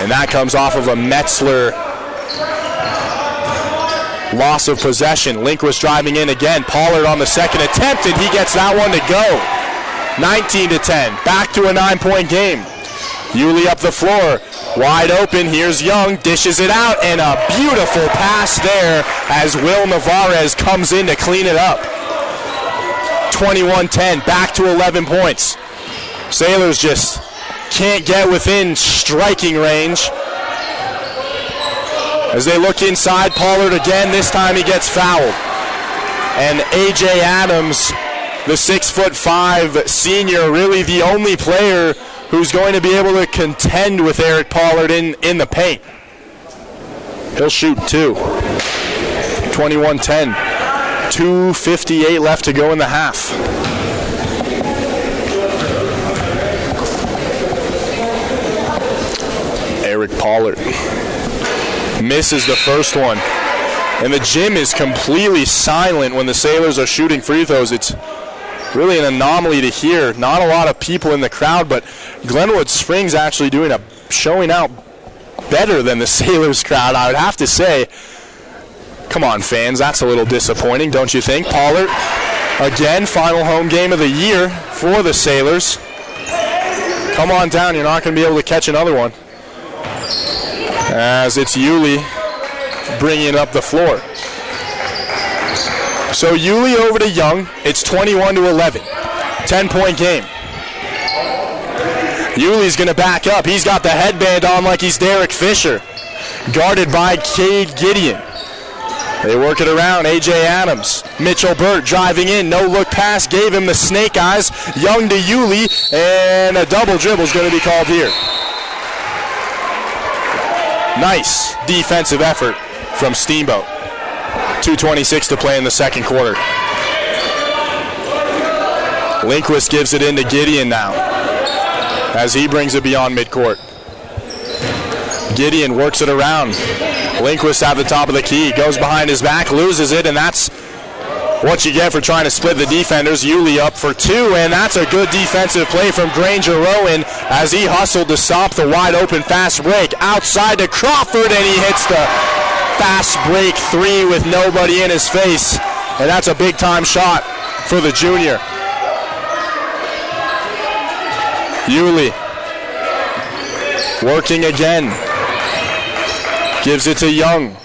And that comes off of a Metzler loss of possession. Lindquist driving in again. Pollard on the second attempt, and he gets that one to go. 19-10. Back to a 9-point game. Yulee up the floor. Wide open. Here's Young. Dishes it out, and a beautiful pass there as Will Navarez comes in to clean it up. 21-10. Back to 11 points. Sailors just can't get within striking range. As they look inside, Pollard again. This time he gets fouled. And A.J. Adams, the 6'5" senior, really the only player who's going to be able to contend with Eric Pollard in the paint. He'll shoot 2. 21-10. 2:58 left to go in the half. Eric Pollard misses the first one. And the gym is completely silent when the Sailors are shooting free throws. It's really an anomaly to hear. Not a lot of people in the crowd, but Glenwood Springs actually showing out better than the Sailors crowd, I would have to say. Come on, fans, that's a little disappointing, don't you think? Pollard, again, final home game of the year for the Sailors. Come on down, you're not going to be able to catch another one. as it's Yulee bringing it up the floor. So Yulee over to Young. It's 21-11. 10-point game. Yulee's going to back up. He's got the headband on like he's Derek Fisher. Guarded by Cade Gideon. They work it around. A.J. Adams. Mitchell Burt driving in. No-look pass. Gave him the snake eyes. Young to Yulee. And a double dribble is going to be called here. Nice defensive effort from Steamboat. 2:26 to play in the second quarter. Lindquist gives it into Gideon now as he brings it beyond midcourt. Gideon works it around. Lindquist at the top of the key, goes behind his back, loses it, and that's what you get for trying to split the defenders. Yulee up for two, and that's a good defensive play from Granger Rowan as he hustled to stop the wide open fast break. Outside to Crawford, and he hits the fast break three with nobody in his face, and that's a big time shot for the junior. Yulee working again. Gives it to Young.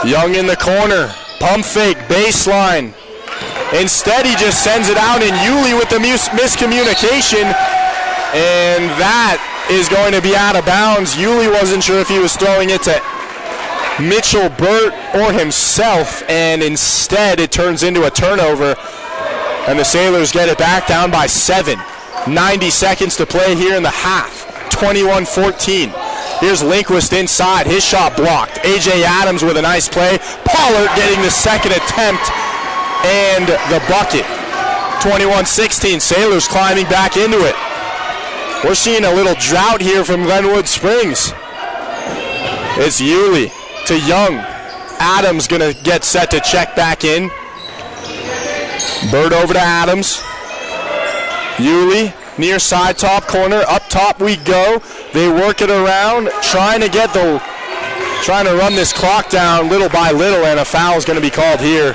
Young in the corner. Pump fake, baseline. Instead, he just sends it out, and Yulee with the miscommunication. And that is going to be out of bounds. Yulee wasn't sure if he was throwing it to Mitchell Burt or himself, and instead it turns into a turnover. And the Sailors get it back down by 7. 90 seconds to play here in the half. 21-14. Here's Lindquist inside. His shot blocked. A.J. Adams with a nice play. Pollard getting the second attempt and the bucket. 21-16. Sailors climbing back into it. We're seeing a little drought here from Glenwood Springs. It's Yulee to Young. Adams going to get set to check back in. Bird over to Adams. Yulee near side top corner. Up top we go. They work it around, trying to run this clock down little by little, and a foul is going to be called here.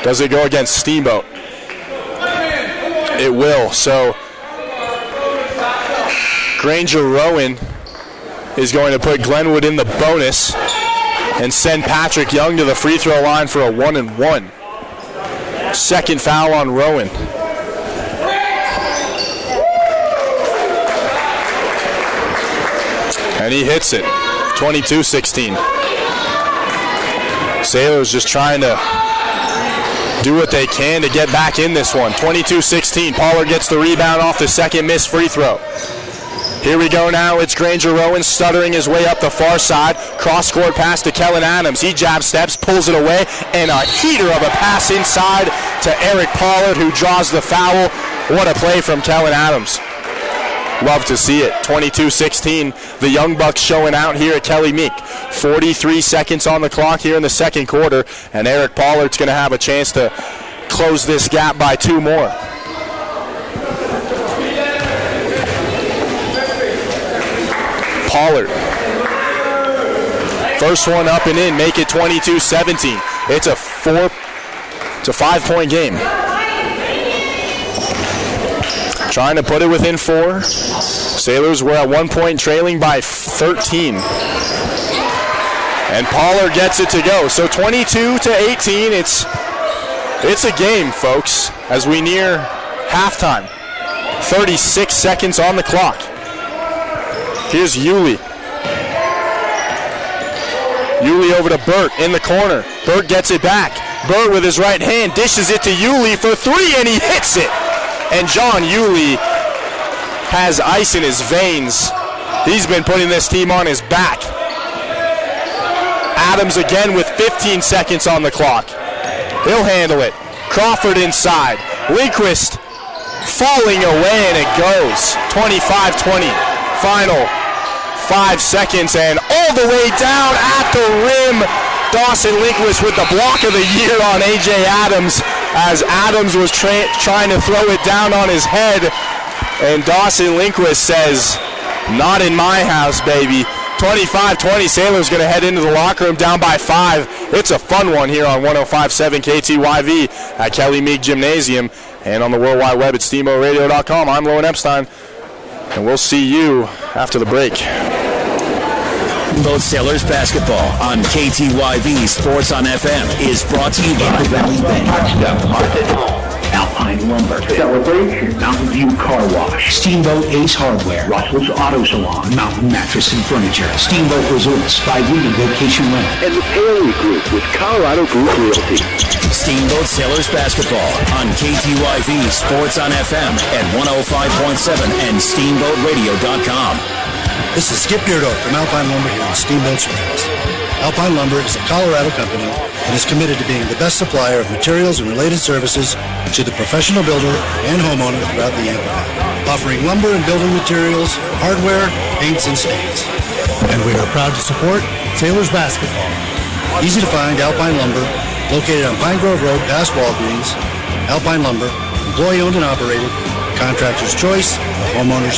Does it go against Steamboat? It will. So Granger Rowan is going to put Glenwood in the bonus and send Patrick Young to the free throw line for a 1-and-1. Second foul on Rowan. And he hits it. 22-16. Sailors just trying to do what they can to get back in this one. 22-16. Pollard gets the rebound off the second missed free throw. Here we go now. It's Granger Rowan stuttering his way up the far side. Cross-court pass to Kellen Adams. He jab steps, pulls it away, and a heater of a pass inside to Eric Pollard, who draws the foul. What a play from Kellen Adams. Love to see it. 22-16. The Young Bucks showing out here at Kelly Meek. 43 seconds on the clock here in the second quarter, and Eric Pollard's going to have a chance to close this gap by 2 more. Pollard. First one up and in, make it 22-17. It's a 5-point game. Trying to put it within 4. Sailors were at 1 point trailing by 13. And Pollard gets it to go. So 22-18, it's a game, folks, as we near halftime. 36 seconds on the clock. Here's Yulee. Yulee over to Burt in the corner. Burt gets it back. Burt with his right hand dishes it to Yulee for 3, and he hits it. And John Yulee has ice in his veins. He's been putting this team on his back. Adams again with 15 seconds on the clock. He'll handle it. Crawford inside. Lindquist falling away, and it goes. 25-20. Final 5 seconds, and all the way down at the rim. Dawson Lindquist with the block of the year on A.J. Adams, as Adams was trying to throw it down on his head, and Dawson Lindquist says, "Not in my house, baby." 25-20, Sailors going to head into the locker room down by 5. It's a fun one here on 105.7 KTYV at Kelly Meek Gymnasium and on the World Wide Web at SteamboatRadio.com. I'm Lowen Epstein, and we'll see you after the break. Steamboat Sailors basketball on KTYV Sports on FM is brought to you by Apple Valley Bank. Touchdown, Hearth at Home. Alpine Lumber. Celebration. Mountain View Car Wash. Steamboat Ace Hardware. Russell's Auto Salon. Mountain Mattress and Furniture. Steamboat Resorts by Weed Vacation Rental. And the Paley Group with Colorado Group Realty. Steamboat Sailors basketball on KTYV Sports on FM at 105.7 and SteamboatRadio.com. This is Skip Beardo from Alpine Lumber here in Steamboat Springs. Alpine Lumber is a Colorado company and is committed to being the best supplier of materials and related services to the professional builder and homeowner throughout the Yampa Valley, offering lumber and building materials, hardware, paints, and stains. And we are proud to support Sailors basketball. Easy to find Alpine Lumber, located on Pine Grove Road past Walgreens. Alpine Lumber, employee-owned and operated, contractor's choice, the homeowner's.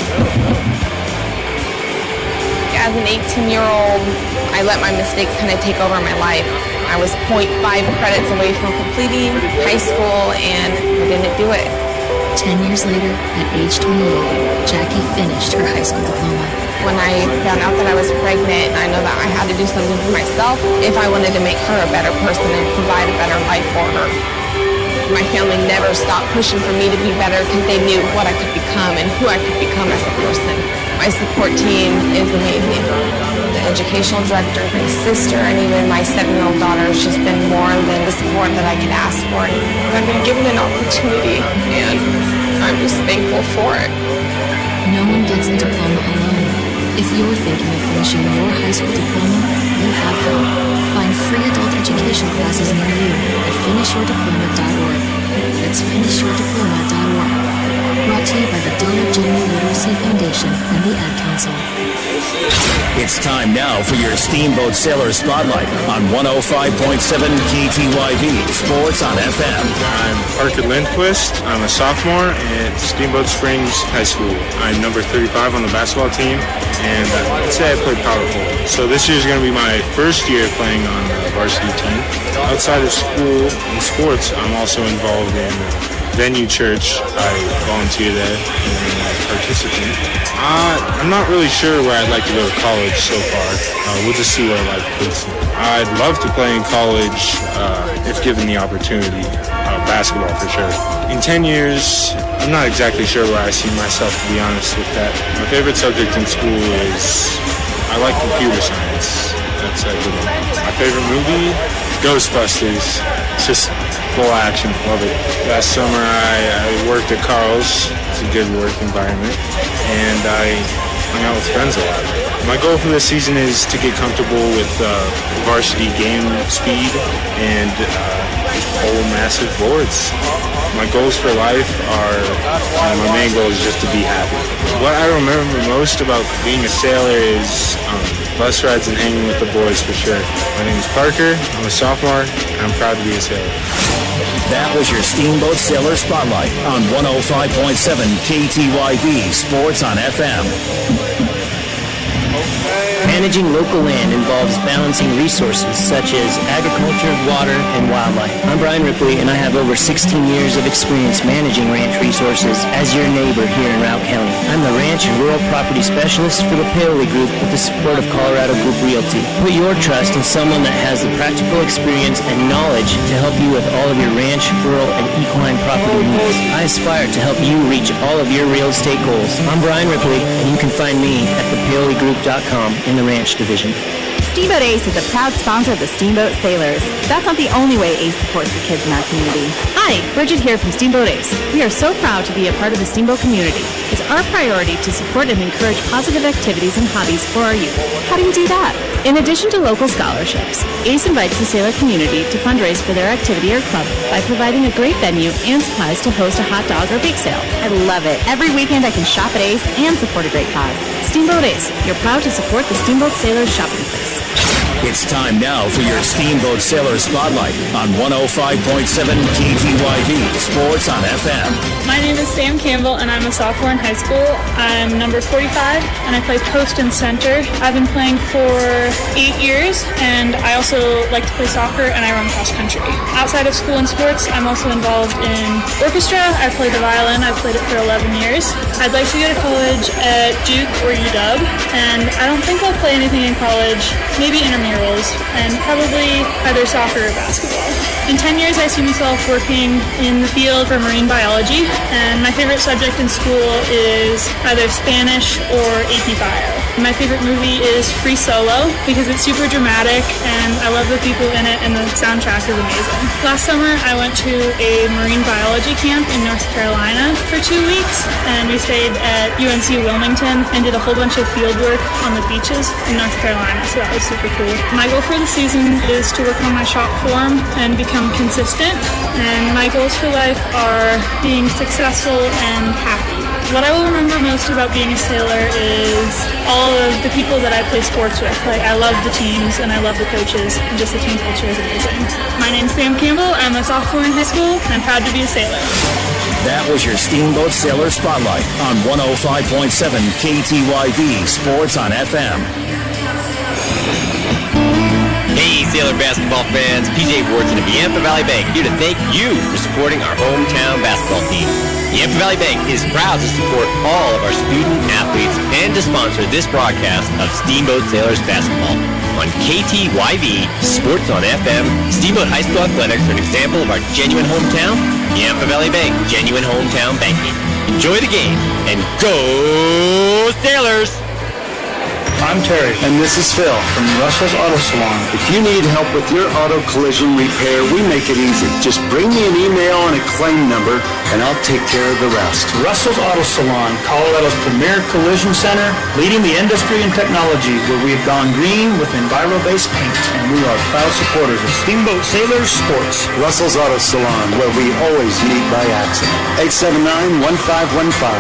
As an 18-year-old, I let my mistakes kind of take over my life. I was 0.5 credits away from completing high school, and I didn't do it. 10 years later, at age 28, Jackie finished her high school diploma. When I found out that I was pregnant, I know that I had to do something for myself if I wanted to make her a better person and provide a better life for her. My family never stopped pushing for me to be better because they knew what I could become and who I could become as a person. My support team is amazing. The educational director, my sister, and even my 7-year-old daughter has just been more than the support that I could ask for. I've been given an opportunity, and I'm just thankful for it. No one gets a diploma alone. If you're thinking of finishing your high school diploma, you have help. Find free adult education classes near you at finishyourdiploma.org. That's finishyourdiploma.org. Brought to you by the Dollar General Literacy Foundation and the Ad Council. It's time now for your Steamboat Sailor Spotlight on 105.7 KTYV Sports on FM. I'm Parker Lindquist. I'm a sophomore at Steamboat Springs High School. I'm number 35 on the basketball team, and I'd say I play power forward. So this year is going to be my first year playing on the varsity team. Outside of school and sports, I'm also involved in Venue Church. I volunteer there and I participate. I'm not really sure where I'd like to go to college so far. We'll just see where life puts me. I'd love to play in college if given the opportunity. Basketball for sure. In 10 years, I'm not exactly sure where I see myself, to be honest with that. My favorite subject in school is I like computer science. That's a good one. My favorite movie, Ghostbusters. It's just full action, love it. Last summer I worked at Carl's. It's a good work environment, and I hung out with friends a lot. My goal for this season is to get comfortable with varsity game speed and just pull massive boards. My goals for life are, my main goal is just to be happy. What I remember most about being a sailor is bus rides and hanging with the boys for sure. My name is Parker, I'm a sophomore, and I'm proud to be a sailor. That was your Steamboat Sailor Spotlight on 105.7 KTYV Sports on FM. Managing local land involves balancing resources such as agriculture, water, and wildlife. I'm Brian Ripley, and I have over 16 years of experience managing ranch resources as your neighbor here in Routt County. I'm the Ranch and Rural Property Specialist for the Paoli Group with the support of Colorado Group Realty. Put your trust in someone that has the practical experience and knowledge to help you with all of your ranch, rural, and equine property needs. I aspire to help you reach all of your real estate goals. I'm Brian Ripley, and you can find me at thepaoligroup.com in the Ranch Division. Steamboat Ace is a proud sponsor of the Steamboat Sailors. That's not the only way Ace supports the kids in our community. Hi, Bridget here from Steamboat Ace. We are so proud to be a part of the Steamboat community. It's our priority to support and encourage positive activities and hobbies for our youth. How do you do that? In addition to local scholarships, Ace invites the sailor community to fundraise for their activity or club by providing a great venue and supplies to host a hot dog or bake sale. I love it. Every weekend I can shop at Ace and support a great cause. Steamboat Ace, you're proud to support the Steamboat Sailors shopping place. It's time now for your Steamboat Sailor Spotlight on 105.7 KTYV Sports on FM. My name is Sam Campbell, and I'm a sophomore in high school. I'm number 45, and I play post and center. I've been playing for 8 years, and I also like to play soccer, and I run cross country. Outside of school and sports, I'm also involved in orchestra. I play the violin. I've played it for 11 years. I'd like to go to college at Duke or UW, and I don't think I'll play anything in college, maybe intramurals, and probably either soccer or basketball. In 10 years, I see myself working in the field for marine biology, and my favorite subject in school is either Spanish or AP Bio. My favorite movie is Free Solo because it's super dramatic, and I love the people in it, and the soundtrack is amazing. Last summer, I went to a marine biology camp in North Carolina for 2 weeks, and we stayed at UNC Wilmington and did a whole bunch of field work on the beaches in North Carolina, so that was super cool. My goal for the season is to work on my shot form and become consistent, and my goals for life are being successful and happy. What I will remember most about being a sailor is all of the people that I play sports with. Like, I love the teams and I love the coaches, and just the team culture is amazing. My name's Sam Campbell. I'm a sophomore in high school, and I'm proud to be a sailor. That was your Steamboat Sailor Spotlight on 105.7 KTYV Sports on FM. Hey, Sailor basketball fans, PJ Wharton of Yampa Valley Bank here to thank you for supporting our hometown basketball team. Yampa Valley Bank is proud to support all of our student athletes and to sponsor this broadcast of Steamboat Sailors basketball. On KTYV Sports on FM, Steamboat High School Athletics are an example of our genuine hometown. Yampa Valley Bank, genuine hometown banking. Enjoy the game and go Sailors! I'm Terry, and this is Phil from Russell's Auto Salon. If you need help with your auto collision repair, we make it easy. Just bring me an email and a claim number, and I'll take care of the rest. Russell's Auto Salon, Colorado's premier collision center, leading the industry in technology, where we have gone green with Enviro-based paint, and we are proud supporters of Steamboat Sailors Sports. Russell's Auto Salon, where we always meet by accident. 879-1515.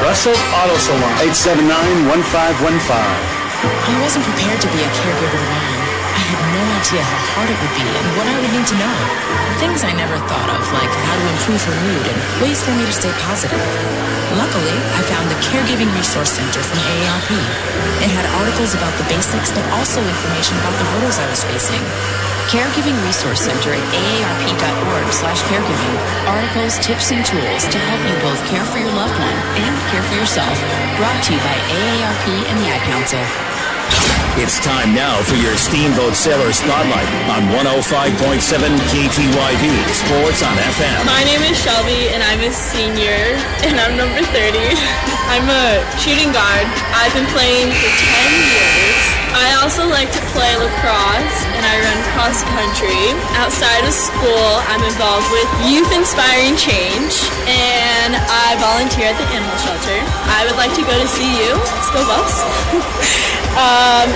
Russell's Auto Salon. 879-1515. I wasn't prepared to be a caregiver alone. I had no idea how hard it would be and what I would need to know. Things I never thought of, like how to improve her mood and ways for me to stay positive. Luckily, I found the Caregiving Resource Center from AARP. It had articles about the basics, but also information about the hurdles I was facing. Caregiving Resource Center at aarp.org/caregiving. Articles, tips, and tools to help you both care for your loved one and care for yourself. Brought to you by AARP and the Ad Council. It's time now for your Steamboat Sailor Spotlight on 105.7 KTYV Sports on FM. My name is Shelby, and I'm a senior, and I'm number 30. I'm a shooting guard. I've been playing for 10 years. I also like to play lacrosse, and I run cross country. Outside of school, I'm involved with Youth Inspiring Change, and I volunteer at the animal shelter. I would like to go to CU. Let's go Buffs.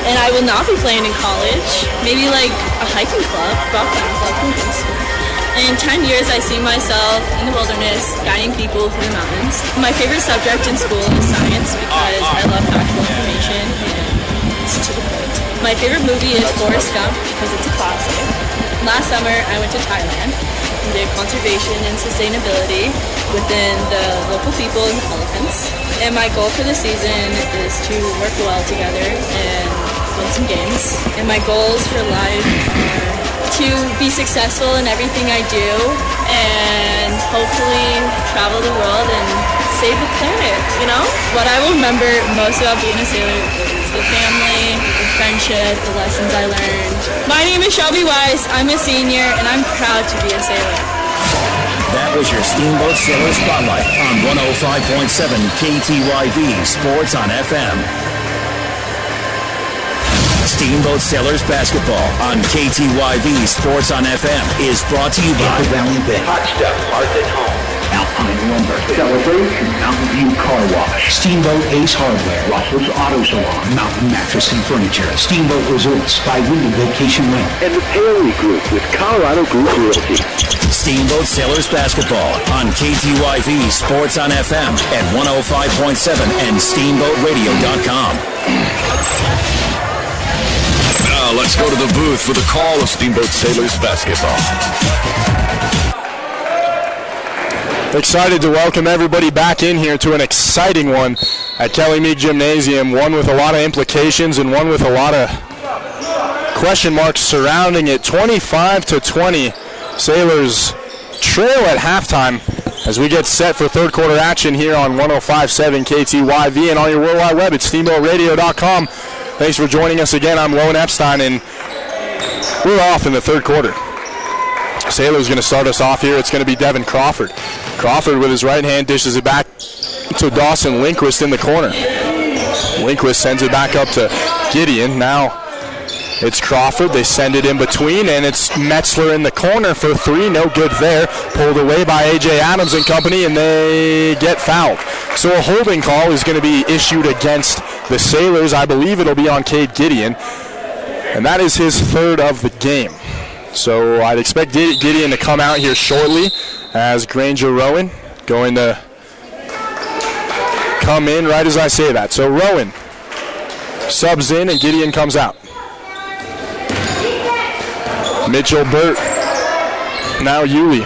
And I will not be playing in college. Maybe like a hiking club, rock climbing club. In 10 years, I see myself in the wilderness, guiding people through the mountains. My favorite subject in school is science because I love factual information and it's to the point. My favorite movie is Forrest Gump because it's a classic. Last summer, I went to Thailand and did conservation and sustainability within the local people and the elephants. And my goal for the season is to work well together and win some games. And my goals for life are to be successful in everything I do and hopefully travel the world and save the planet, you know? What I will remember most about being a sailor is the family, the friendship, the lessons I learned. My name is Shelby Weiss. I'm a senior and I'm proud to be a sailor. That was your Steamboat Sailor Spotlight on 105.7 KTYV Sports on FM. Steamboat Sailors Basketball on KTYV Sports on FM is brought to you by Yampa Valley Bank, Hot Stuff, Hearth at Home, Alpine Lumber, Celebration, Mountain View Car Wash, Steamboat Ace Hardware, Russell's Auto Salon, Mountain Mattress and Furniture, Steamboat Resorts by Windy Vacation Rent, and the Paley Group with Colorado Group Realty. Steamboat Sailors Basketball on KTYV Sports on FM at 105.7 and SteamboatRadio.com. Now let's go to the booth for the call of Steamboat Sailors basketball. Excited to welcome everybody back in here to an exciting one at Kelly Meek Gymnasium, one with a lot of implications and one with a lot of question marks surrounding it. 25-20, Sailors trail at halftime as we get set for third quarter action here on 105.7 KTYV and on your World Wide Web at steamboatradio.com. Thanks for joining us again. I'm Lone Epstein, and we're off in the third quarter. Sailors going to start us off here. It's going to be Devin Crawford. Crawford with his right hand dishes it back to Dawson Lindquist in the corner. Lindquist sends it back up to Gideon. Now it's Crawford. They send it in between, and it's Metzler in the corner for three. No good there. Pulled away by A.J. Adams and company, and they get fouled. So a holding call is going to be issued against the Sailors. I believe it'll be on Cade Gideon, and that is his third of the game. So I'd expect Gideon to come out here shortly as Granger Rowan going to come in right as I say that. So Rowan subs in and Gideon comes out. Mitchell Burt, now Yulee.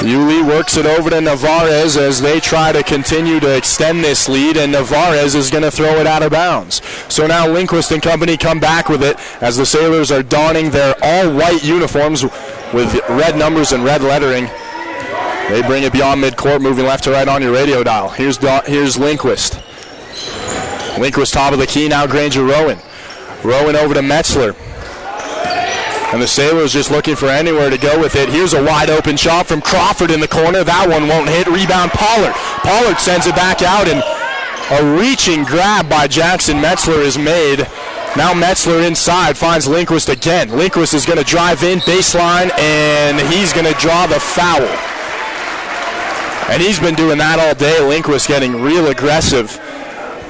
Yulee works it over to Navarez as they try to continue to extend this lead, and Navarez is going to throw it out of bounds. So now Lindquist and company come back with it as the Sailors are donning their all-white uniforms with red numbers and red lettering. They bring it beyond midcourt, moving left to right on your radio dial. Here's Lindquist. Lindquist top of the key, now Granger Rowan. Rowan over to Metzler. And the Sailors just looking for anywhere to go with it. Here's a wide open shot from Crawford in the corner. That one won't hit. Rebound Pollard. Pollard sends it back out, and a reaching grab by Jackson Metzler is made. Now Metzler inside finds Lindquist again. Lindquist is going to drive in baseline, and he's going to draw the foul. And he's been doing that all day. Lindquist getting real aggressive.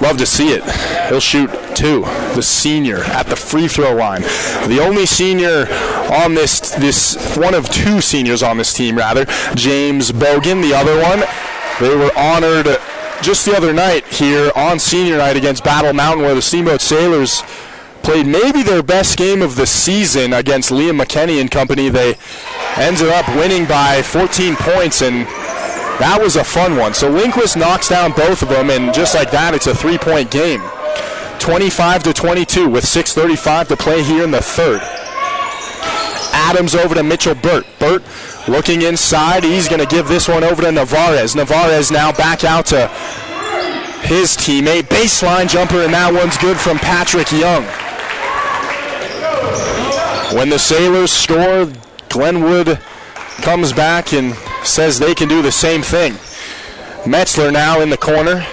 Love to see it. He'll shoot two, the senior at the free throw line. The only senior on this one of two seniors on this team, rather, James Bogan, the other one. They were honored just the other night here on senior night against Battle Mountain, where the Steamboat Sailors played maybe their best game of the season against Liam McKenney and company. They ended up winning by 14 points, and that was a fun one. So Lindquist knocks down both of them, and just like that, it's a three-point game. 25-22 with 6:35 to play here in the third. Adams over to Mitchell Burt. Burt looking inside. He's going to give this one over to Navarez. Navarez now back out to his teammate. Baseline jumper, and that one's good from Patrick Young. When the Sailors score, Glenwood comes back and says they can do the same thing. Metzler now in the corner.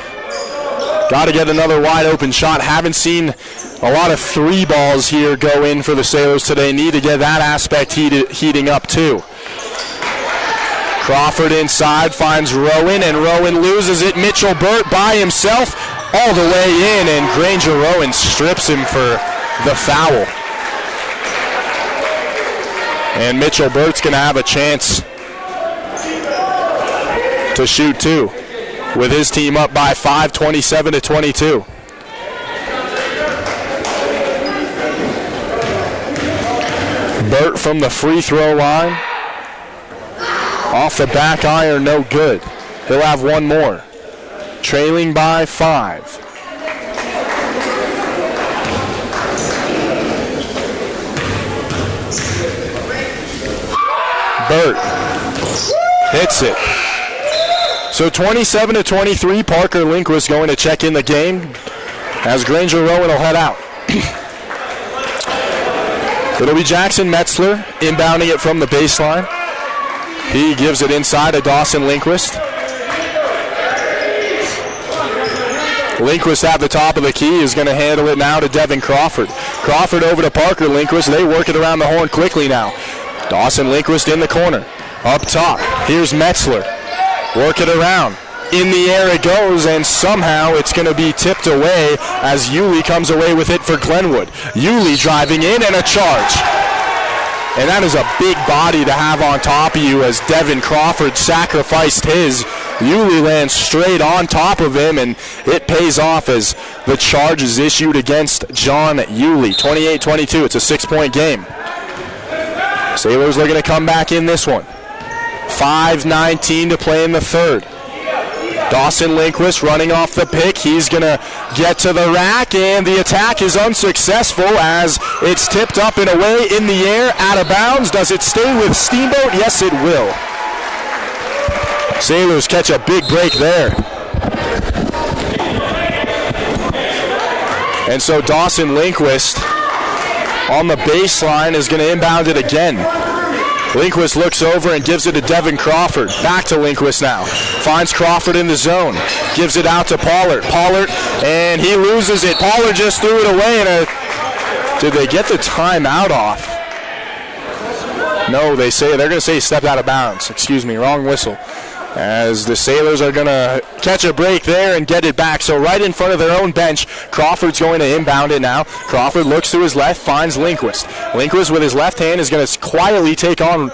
Got to get another wide open shot. Haven't seen a lot of three balls here go in for the Sailors today. Need to get that aspect heating up too. Crawford inside finds Rowan, and Rowan loses it. Mitchell Burt by himself all the way in, and Granger Rowan strips him for the foul. And Mitchell Burt's going to have a chance to shoot two with his team up by 5, 27-22. Burt from the free throw line. Off the back iron, no good. He'll have one more. Trailing by 5. Burt hits it. So 27-23, Parker Lindquist going to check in the game as Granger Rowan will head out. It'll be Jackson Metzler inbounding it from the baseline. He gives it inside to Dawson Lindquist. Lindquist at the top of the key is going to handle it now to Devin Crawford. Crawford over to Parker Lindquist. They work it around the horn quickly now. Dawson Lindquist in the corner. Up top, here's Metzler. Work it around. In the air it goes, and somehow it's going to be tipped away as Yulee comes away with it for Glenwood. Yulee driving in, and a charge. And that is a big body to have on top of you as Devin Crawford sacrificed his Yulee lands straight on top of him, and it pays off as the charge is issued against John Yulee. 28-22, it's a 6-point game. Sailors looking to come back in this one. 5:19 to play in the third. Dawson Lindquist running off the pick. He's going to get to the rack, and the attack is unsuccessful as it's tipped up and away in the air, out of bounds. Does it stay with Steamboat? Yes, it will. Sailors catch a big break there. And so Dawson Lindquist on the baseline is going to inbound it again. Lindquist looks over and gives it to Devin Crawford. Back to Lindquist now. Finds Crawford in the zone. Gives it out to Pollard. Pollard, and he loses it. Pollard just threw it away. Did they get the timeout off? No, they're going to say he stepped out of bounds. Excuse me, wrong whistle. As the Sailors are going to catch a break there and get it back. So right in front of their own bench, Crawford's going to inbound it now. Crawford looks to his left, finds Lindquist. Lindquist with his left hand is going to quietly take on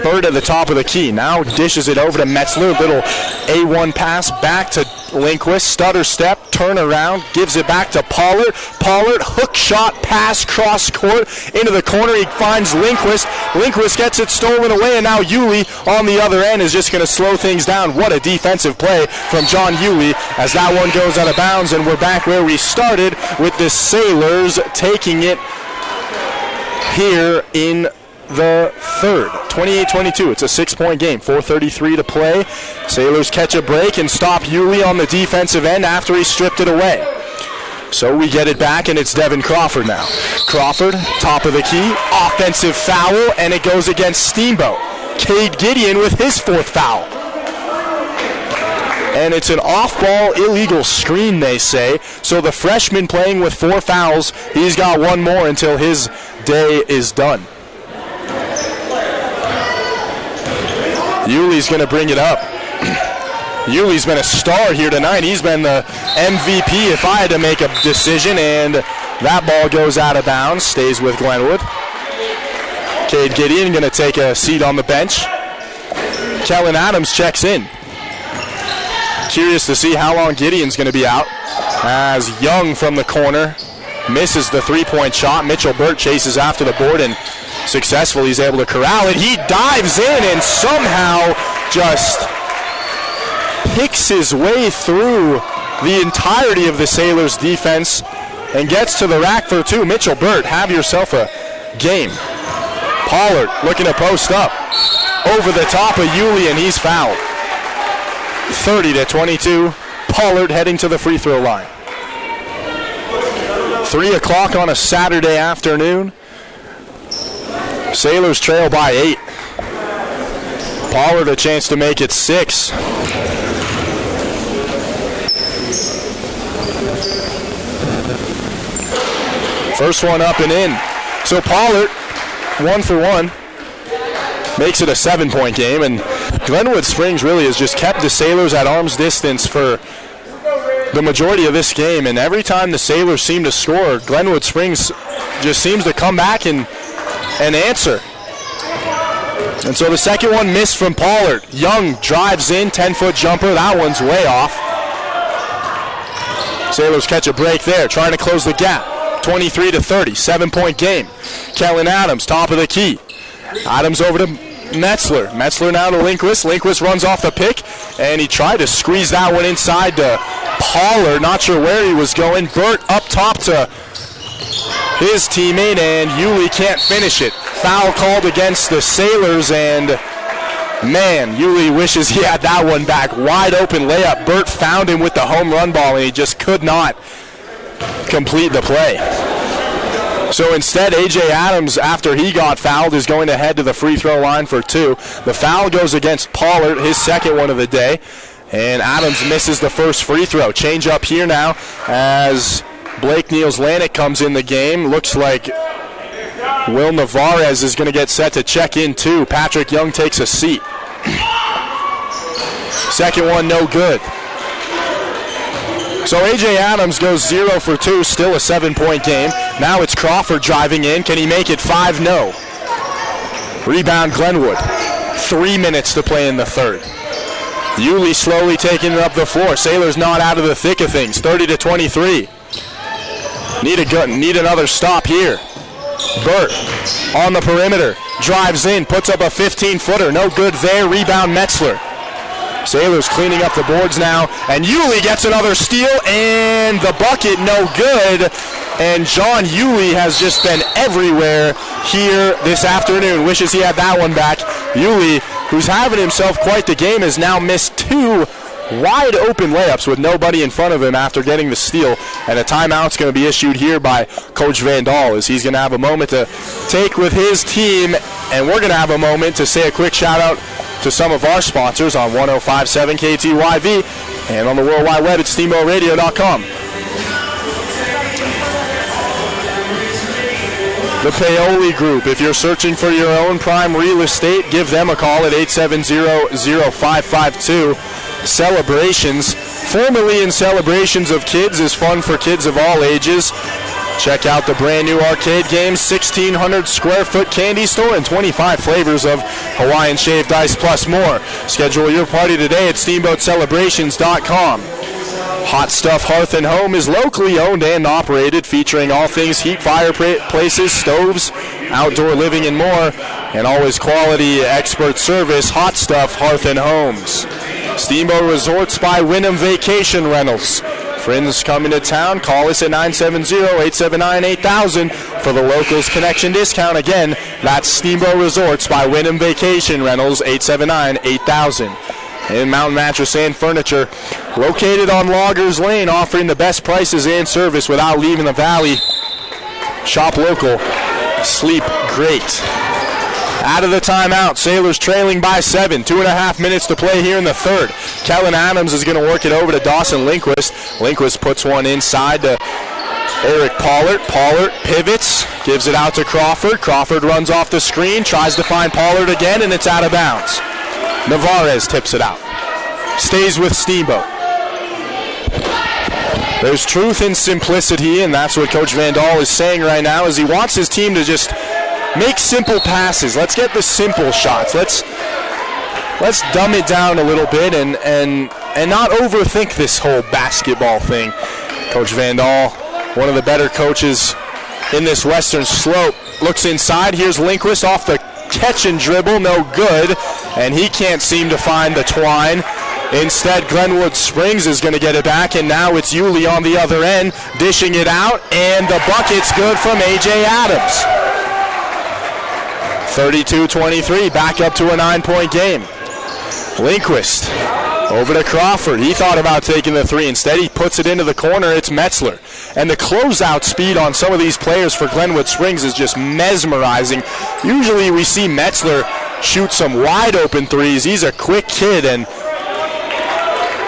Bird at the top of the key. Now dishes it over to Metzler. Little A1 pass back to Lindquist. Stutter step, turn around, gives it back to Pollard. Pollard, hook shot, pass, cross court, into the corner. He finds Lindquist. Lindquist gets it stolen away, and now Yulee on the other end is just going to slow things down. What a defensive play from John Yulee as that one goes out of bounds, and we're back where we started with the Sailors taking it here in the third. 28-22. It's a 6-point game. 4:33 to play. Sailors catch a break and stop Yulee on the defensive end after he stripped it away. So we get it back, and it's Devin Crawford now. Crawford, top of the key. Offensive foul, and it goes against Steamboat. Cade Gideon with his 4th foul. And it's an off-ball illegal screen, they say. So the freshman playing with 4 fouls, he's got one more until his day is done. Yulee's going to bring it up. Yulee's been a star here tonight. He's been the MVP if I had to make a decision, and that ball goes out of bounds, stays with Glenwood. Cade Gideon going to take a seat on the bench. Kellen Adams checks in. Curious to see how long Gideon's going to be out, as Young from the corner misses the 3-point shot. Mitchell Burt chases after the board, and successfully he's able to corral it. He dives in and somehow just picks his way through the entirety of the Sailors' defense and gets to the rack for 2. Mitchell Burt, have yourself a game. Pollard looking to post up over the top of Yulee, and he's fouled. 30-22. Pollard heading to the free throw line. 3 o'clock on a Saturday afternoon. Sailors trail by 8. Pollard a chance to make it 6. First one up and in. So Pollard, 1 for 1, makes it a 7-point game, and Glenwood Springs really has just kept the Sailors at arm's distance for the majority of this game, and every time the Sailors seem to score, Glenwood Springs just seems to come back and answer. And so the second one missed from Pollard. Young drives in, 10-foot jumper. That one's way off. Sailors catch a break there, trying to close the gap. 23-30, 7-point game. Kellen Adams, top of the key. Adams over to Metzler. Metzler now to Lindquist. Lindquist runs off the pick, and he tried to squeeze that one inside to Pollard. Not sure where he was going. Burt up top to his teammate, and Yulee can't finish it. Foul called against the Sailors, and man, Yulee wishes he had that one back. Wide open layup. Burt found him with the home run ball, and he just could not complete the play. So instead, A.J. Adams, after he got fouled, is going to head to the free throw line for 2. The foul goes against Pollard, his second one of the day, and Adams misses the first free throw. Change up here now as Blake Niels-Lanik comes in the game. Looks like Will Navarez is going to get set to check in too. Patrick Young takes a seat. Second one, no good. So A.J. Adams goes 0 for 2, still a 7-point game. Now it's Crawford driving in. Can he make it 5? No. Rebound Glenwood. 3 minutes to play in the third. Yulee slowly taking it up the floor. Sailors not out of the thick of things. 30-23. Need another stop here. Burt on the perimeter. Drives in. Puts up a 15-footer. No good there. Rebound Metzler. Sailors cleaning up the boards now. And Yulee gets another steal. And the bucket no good. And John Yulee has just been everywhere here this afternoon. Wishes he had that one back. Yulee, who's having himself quite the game, has now missed 2 wide open layups with nobody in front of him after getting the steal. And a timeout's going to be issued here by Coach Van Dahl, as he's going to have a moment to take with his team. And we're going to have a moment to say a quick shout out to some of our sponsors on 105.7 KTYV and on the World Wide Web at SteamboatRadio.com. The Paoli Group. If you're searching for your own prime real estate, give them a call at 870-0552. Celebrations, formerly in Celebrations of Kids, is fun for kids of all ages. Check out the brand new arcade games, 1,600 square foot candy store, and 25 flavors of Hawaiian shaved ice plus more. Schedule your party today at SteamboatCelebrations.com. Hot Stuff Hearth and Home is locally owned and operated, featuring all things heat fireplaces, stoves, outdoor living, and more, and always quality expert service. Hot Stuff Hearth and Homes. Steamboat Resorts by Wyndham Vacation Rentals. Friends coming to town, call us at 970-879-8000 for the locals connection discount. Again, that's Steamboat Resorts by Wyndham Vacation Rentals, 879-8000. And Mountain Mattress and Furniture, located on Loggers Lane, offering the best prices and service without leaving the valley. Shop local, sleep great. Out of the timeout, Sailors trailing by 7. 2.5 minutes to play here in the third. Kellen Adams is going to work it over to Dawson Lindquist. Lindquist puts one inside to Eric Pollard. Pollard pivots, gives it out to Crawford. Crawford runs off the screen, tries to find Pollard again, and it's out of bounds. Navarez tips it out. Stays with Steamboat. There's truth in simplicity, and that's what Coach Van Dahl is saying right now, is he wants his team to just make simple passes. Let's get the simple shots. Let's dumb it down a little bit and not overthink this whole basketball thing. Coach Van Dahl, one of the better coaches in this Western Slope, looks inside. Here's Lindquist off the catch and dribble, no good, and he can't seem to find the twine. Instead, Glenwood Springs is going to get it back, and now it's Yulee on the other end, dishing it out, and the bucket's good from A.J. Adams. 32-23, back up to a 9-point game. Lindquist over to Crawford. He thought about taking the three. Instead, he puts it into the corner. It's Metzler. And the closeout speed on some of these players for Glenwood Springs is just mesmerizing. Usually we see Metzler shoot some wide-open threes. He's a quick kid, and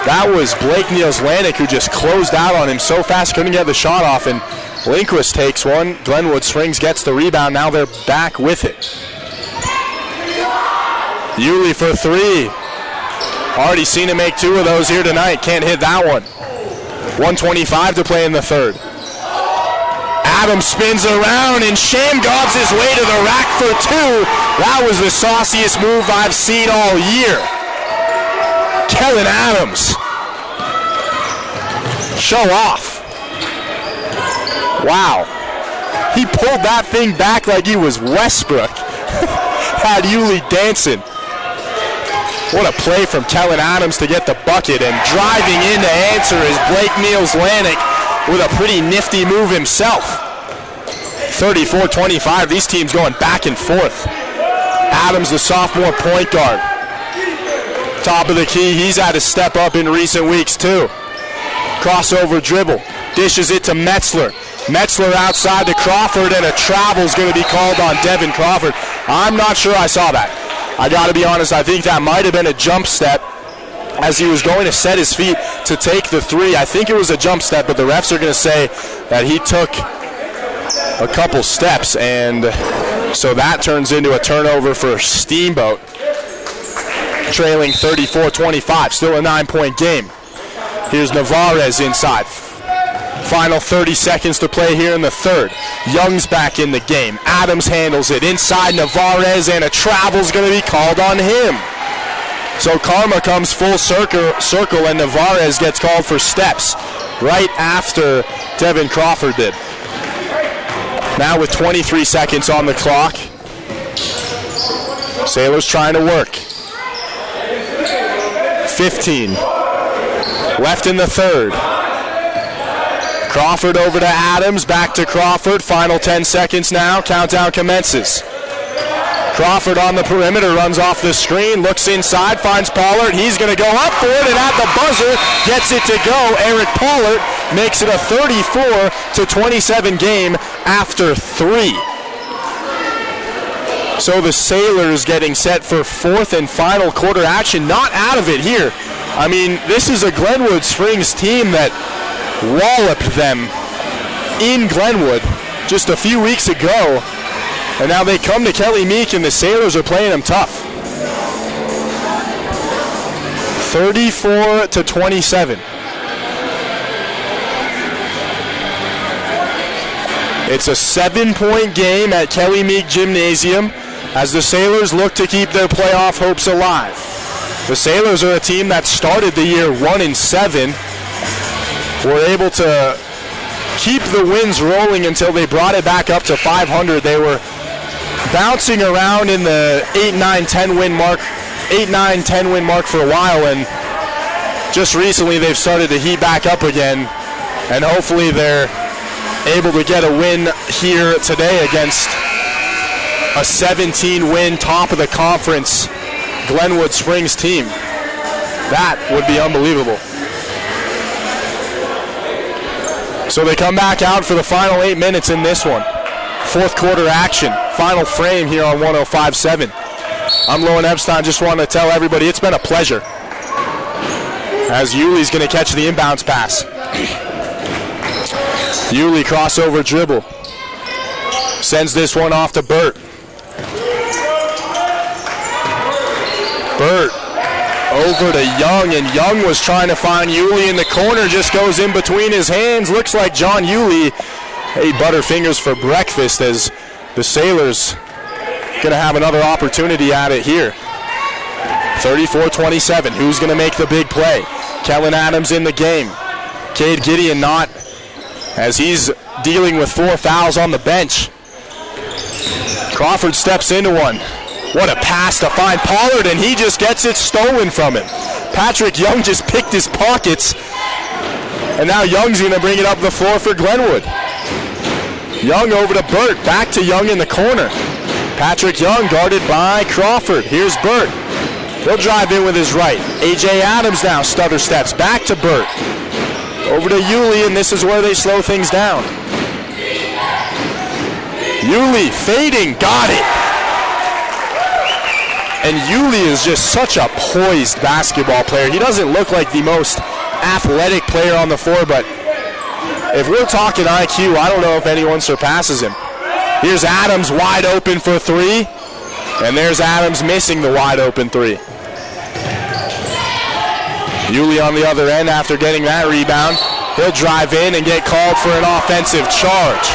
that was Blake Niels-Lanik who just closed out on him so fast, couldn't get the shot off, and Lindquist takes one. Glenwood Springs gets the rebound. Now they're back with it. Yulee for three. Already seen him make 2 of those here tonight. Can't hit that one. 1:25 to play in the third. Adams spins around and Shamgobs his way to the rack for 2. That was the sauciest move I've seen all year. Kellen Adams. Show off. Wow. He pulled that thing back like he was Westbrook. Had Yulee dancing. What a play from Kellen Adams to get the bucket, and driving in to answer is Blake Niels-Lanik with a pretty nifty move himself. 34-25, these teams going back and forth. Adams, the sophomore point guard. Top of the key, he's had to step up in recent weeks too. Crossover dribble, dishes it to Metzler. Metzler outside to Crawford, and a travel's going to be called on Devin Crawford. I'm not sure I saw that. I got to be honest, I think that might have been a jump step as he was going to set his feet to take the three. I think it was a jump step, but the refs are going to say that he took a couple steps, and so that turns into a turnover for Steamboat, trailing 34-25, still a 9-point game. Here's Navarez inside. Final 30 seconds to play here in the third. Young's back in the game. Adams handles it inside Navarez, and a travel's going to be called on him. So karma comes full circle, and Navarez gets called for steps right after Devin Crawford did. Now with 23 seconds on the clock, Sailors trying to work. 15 left in the third. Crawford over to Adams, back to Crawford. Final 10 seconds now. Countdown commences. Crawford on the perimeter, runs off the screen, looks inside, finds Pollard. He's going to go up for it, and at the buzzer, gets it to go. Eric Pollard makes it a 34-27 game after 3. So the Sailors getting set for fourth and final quarter action. Not out of it here. I mean, this is a Glenwood Springs team that walloped them in Glenwood just a few weeks ago. And now they come to Kelly Meek, and the Sailors are playing them tough. 34-27. It's a 7-point game at Kelly Meek Gymnasium as the Sailors look to keep their playoff hopes alive. The Sailors are a team that started the year 1-7. Were able to keep the wins rolling until they brought it back up to 500. They were bouncing around in the 8-9-10 win mark for a while, and just recently they've started to heat back up again, and hopefully they're able to get a win here today against a 17-win top of the conference Glenwood Springs team. That would be unbelievable. So they come back out for the final 8 minutes in this one. Fourth quarter action, final frame here on 105.7. I'm Lowen Epstein. Just want to tell everybody it's been a pleasure. As Yuli's going to catch the inbounds pass. Yuli crossover dribble. Sends this one off to Burt. Burt over to Young, and Young was trying to find Yuli in the corner, just goes in between his hands. Looks like John Yuli ate Butterfingers for breakfast, as the Sailors going to have another opportunity at it here. 34-27. Who's going to make the big play? Kellen Adams in the game. Cade Gideon not, as he's dealing with 4 fouls on the bench. Crawford steps into one. What a pass to find Pollard, and he just gets it stolen from him. Patrick Young just picked his pockets, and now Young's going to bring it up the floor for Glenwood. Young over to Burt, back to Young in the corner. Patrick Young guarded by Crawford. Here's Burt. He'll drive in with his right. A.J. Adams now stutter steps back to Burt. Over to Yuli, and this is where they slow things down. Yuli fading, got it. And Yuli is just such a poised basketball player. He doesn't look like the most athletic player on the floor, but if we're talking IQ, I don't know if anyone surpasses him. Here's Adams wide open for 3, and there's Adams missing the wide open 3. Yuli on the other end after getting that rebound. He'll drive in and get called for an offensive charge.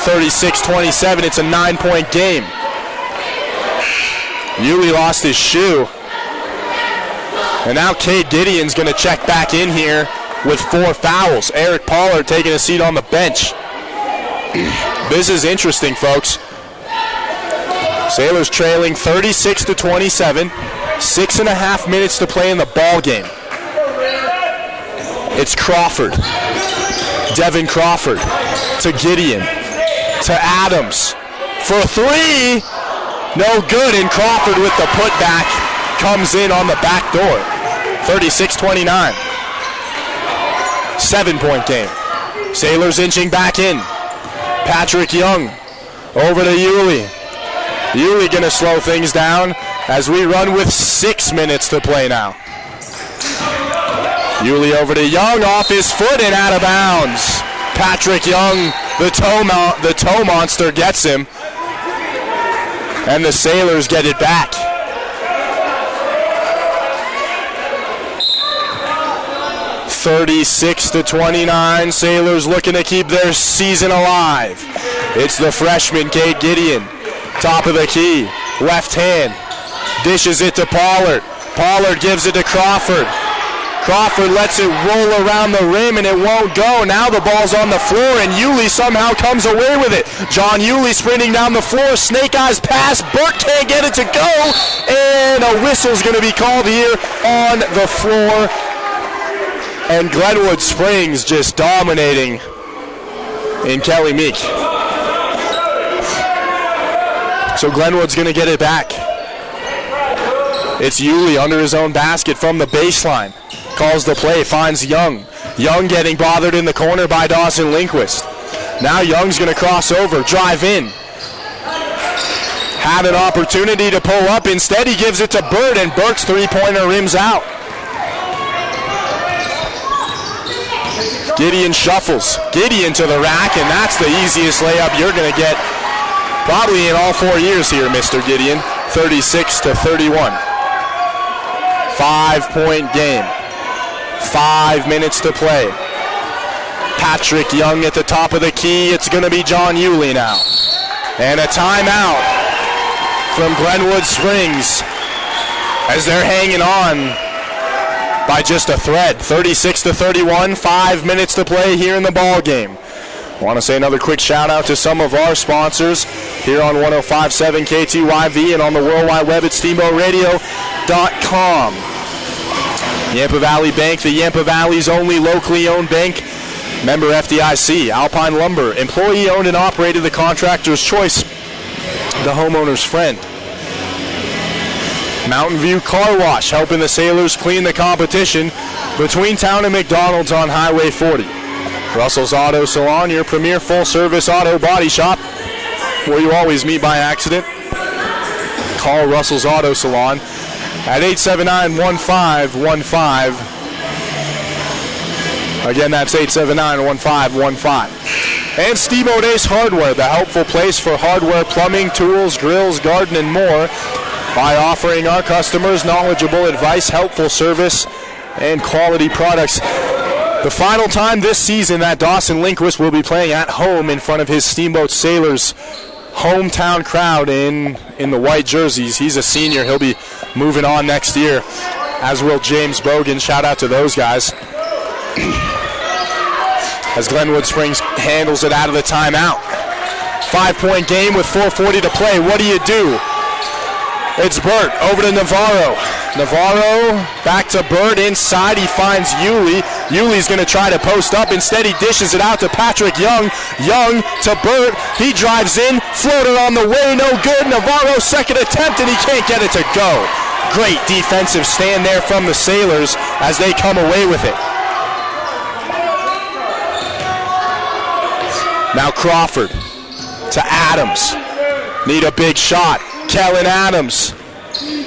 36-27, it's a 9-point game. Yuli lost his shoe. And now Cade Gideon's going to check back in here with 4 fouls. Eric Pollard taking a seat on the bench. This is interesting, folks. Sailors trailing 36-27. 6.5 minutes to play in the ball game. It's Crawford. Devin Crawford to Gideon. To Adams for 3. No good, and Crawford with the putback comes in on the back door. 36-29. 7-point game. Sailors inching back in. Patrick Young over to Yuli. Yuli going to slow things down as we run with 6 minutes to play now. Yuli over to Young, off his foot and out of bounds. Patrick Young, the toe monster, gets him. And the Sailors get it back. (36-29). Sailors looking to keep their season alive. It's the freshman, Cade Gideon. Top of the key. Left hand. Dishes it to Pollard. Pollard gives it to Crawford. Crawford lets it roll around the rim, and it won't go. Now the ball's on the floor, and Yulee somehow comes away with it. John Yulee sprinting down the floor. Snake eyes pass. Burke can't get it to go, and a whistle's going to be called here on the floor. And Glenwood Springs just dominating in Kelly Meek. So Glenwood's going to get it back. It's Yulee under his own basket from the baseline. Calls the play, finds Young. Young getting bothered in the corner by Dawson Lindquist. Now Young's going to cross over, drive in. Had an opportunity to pull up. Instead, he gives it to Bird, and Burke's three-pointer rims out. Gideon shuffles. Gideon to the rack, and that's the easiest layup you're going to get probably in all 4 years here, Mr. Gideon. 36-31. 5-point game. 5 minutes to play. Patrick Young at the top of the key. It's going to be John Yulee now. And a timeout from Glenwood Springs as they're hanging on by just a thread. 36-31, 5 minutes to play here in the ball game. I want to say another quick shout out to some of our sponsors here on 105.7 KTYV and on the World Wide Web at SteamboatRadio.com. Yampa Valley Bank, the Yampa Valley's only locally owned bank. Member FDIC. Alpine Lumber, employee owned and operated, the contractor's choice, the homeowner's friend. Mountain View Car Wash, helping the Sailors clean the competition between town and McDonald's on Highway 40. Russell's Auto Salon, your premier full-service auto body shop, where you always meet by accident. Call Russell's Auto Salon at 879-1515. Again, that's 879-1515. And Steamboat Ace Hardware, the helpful place for hardware, plumbing, tools, grills, garden, and more, by offering our customers knowledgeable advice, helpful service, and quality products. The final time this season that Dawson Lindquist will be playing at home in front of his Steamboat Sailors hometown crowd in the white jerseys. He's a senior. He'll be moving on next year, as will James Bogan. Shout out to those guys. As Glenwood Springs handles it out of the timeout. 5-point game with 4:40 to play. What do? It's Burt over to Navarro. Navarro back to Burt inside. He finds Yulee. Yulee's going to try to post up. Instead, he dishes it out to Patrick Young. Young to Burt. He drives in. Floater on the way. No good. Navarro's second attempt, and he can't get it to go. Great defensive stand there from the Sailors as they come away with it. Now Crawford to Adams. Need a big shot. Kellen Adams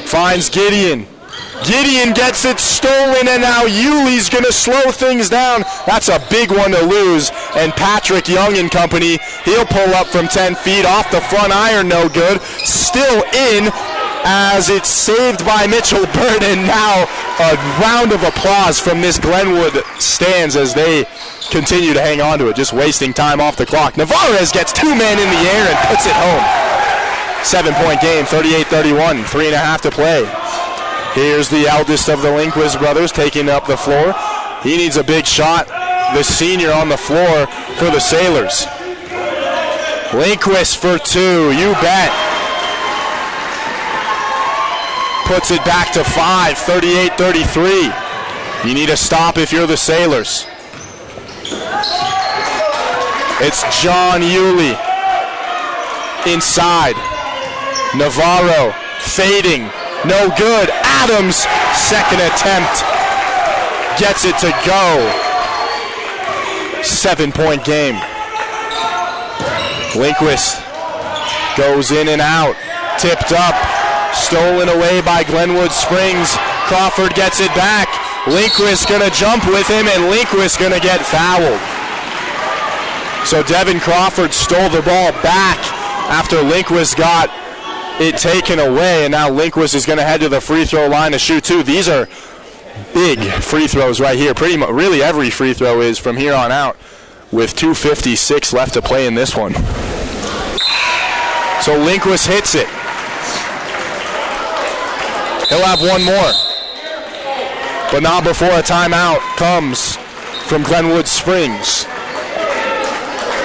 finds Gideon. Gideon gets it stolen, and now Yulee's going to slow things down. That's a big one to lose. And Patrick Young and company, he'll pull up from 10 feet off the front iron, no good. Still in as it's saved by Mitchell Bird, and now a round of applause from this Glenwood stands as they continue to hang on to it, just wasting time off the clock. Navarez gets two men in the air and puts it home. 7-point game, 38-31, 3.5 to play. Here's the eldest of the Lindquist brothers taking up the floor. He needs a big shot. The senior on the floor for the Sailors. Lindquist for two, you bet. Puts it back to 5, 38-33. You need a stop if you're the Sailors. It's John Yulee inside. Navarro fading, no good. Adams, second attempt, gets it to go. 7-point game. Lindquist goes in and out, tipped up, stolen away by Glenwood Springs. Crawford gets it back. Lindquist gonna jump with him, and Lindquist gonna get fouled. So Devin Crawford stole the ball back after Lindquist got it taken away, and now Lindquist is going to head to the free throw line to shoot two. These are big free throws right here. Pretty much, really every free throw is from here on out, with 2:56 left to play in this one. So Lindquist hits it. He'll have one more. But not before a timeout comes from Glenwood Springs.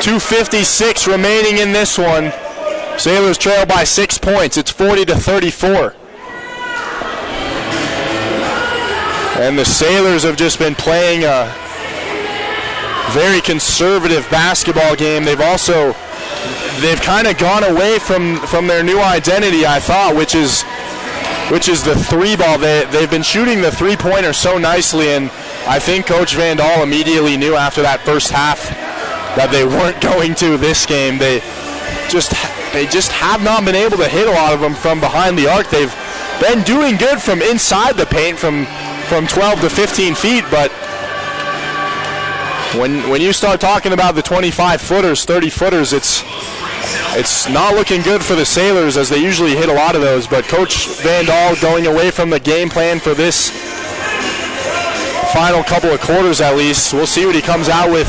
2:56 remaining in this one. Sailors trail by 6 points. It's 40-34. And the Sailors have just been playing a very conservative basketball game. They've kind of gone away from their new identity, I thought, which is the three ball. They've been shooting the three-pointer so nicely, and I think Coach Van Dahl immediately knew after that first half that they weren't going to this game. They just have not been able to hit a lot of them from behind the arc. They've been doing good from inside the paint from 12 to 15 feet, but when you start talking about the 25-footers, 30-footers, it's not looking good for the Sailors, as they usually hit a lot of those. But Coach Van Dahl going away from the game plan for this final couple of quarters at least. We'll see what he comes out with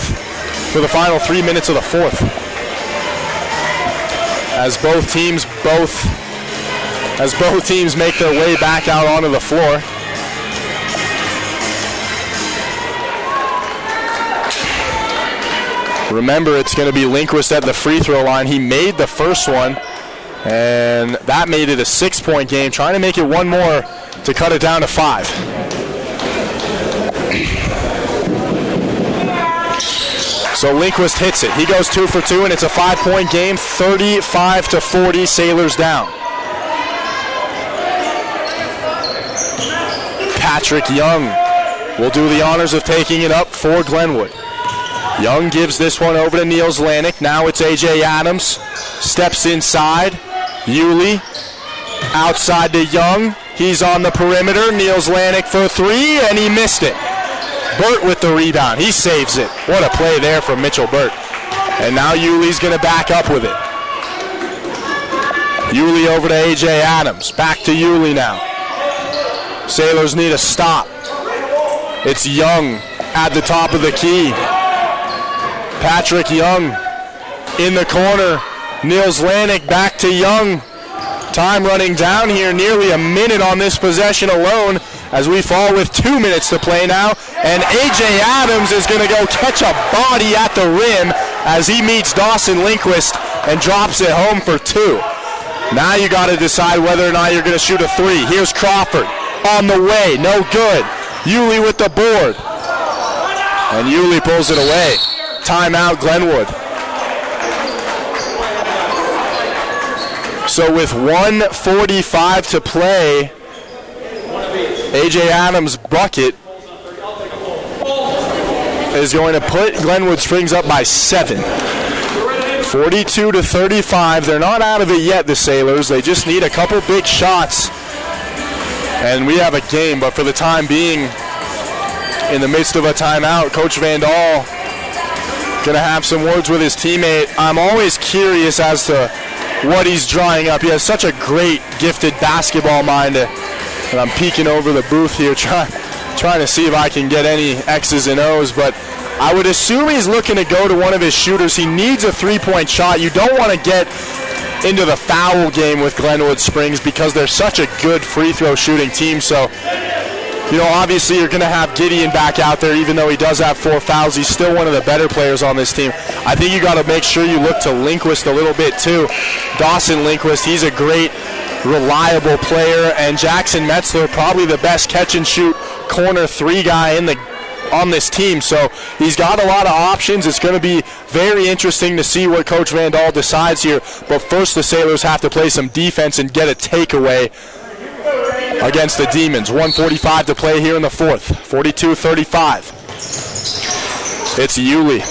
for the final 3 minutes of the fourth. As both teams make their way back out onto the floor. Remember, it's going to be Lindquist at the free throw line. He made the first one, and that made it a 6-point game, trying to make it one more to cut it down to 5. So Lindquist hits it. He goes 2 for 2, and it's a 5-point game, 35-40, Sailors down. Patrick Young will do the honors of taking it up for Glenwood. Young gives this one over to Niels Lanik. Now it's A.J. Adams. Steps inside. Yulee outside to Young. He's on the perimeter. Niels Lanik for 3, and he missed it. Burt with the rebound. He saves it. What a play there from Mitchell Burt. And now Yulee's going to back up with it. Yulee over to A.J. Adams. Back to Yulee now. Sailors need a stop. It's Young at the top of the key. Patrick Young in the corner. Niels Lanik back to Young. Time running down here, nearly a minute on this possession alone as we fall with 2 minutes to play now. And A.J. Adams is going to go catch a body at the rim as he meets Dawson Lindquist and drops it home for 2. Now you got to decide whether or not you're going to shoot a 3. Here's Crawford on the way, no good. Yulee with the board. And Yulee pulls it away. Timeout, Glenwood. So with 1:45 to play, A.J. Adams' bucket is going to put Glenwood Springs up by 7. 42-35. They're not out of it yet, the Sailors. They just need a couple big shots, and we have a game. But for the time being, in the midst of a timeout, Coach Van Dahl going to have some words with his teammate. I'm always curious as to what he's drawing up. He has such a great, gifted basketball mind, and I'm peeking over the booth here trying to see if I can get any X's and O's, but I would assume he's looking to go to one of his shooters. He needs a three-point shot. You don't want to get into the foul game with Glenwood Springs because they're such a good free throw shooting team, so obviously you're going to have Gideon back out there. Even though he does have 4 fouls, he's still one of the better players on this team. I think you got to make sure you look to Lindquist a little bit too. Dawson Lindquist, he's a great, reliable player, and Jackson Metzler, probably the best catch-and-shoot corner 3 guy on this team. So he's got a lot of options. It's going to be very interesting to see what Coach Van Dahl decides here. But first, the Sailors have to play some defense and get a takeaway against the Demons. 1:45 to play here in the fourth. 42-35. It's Yulee.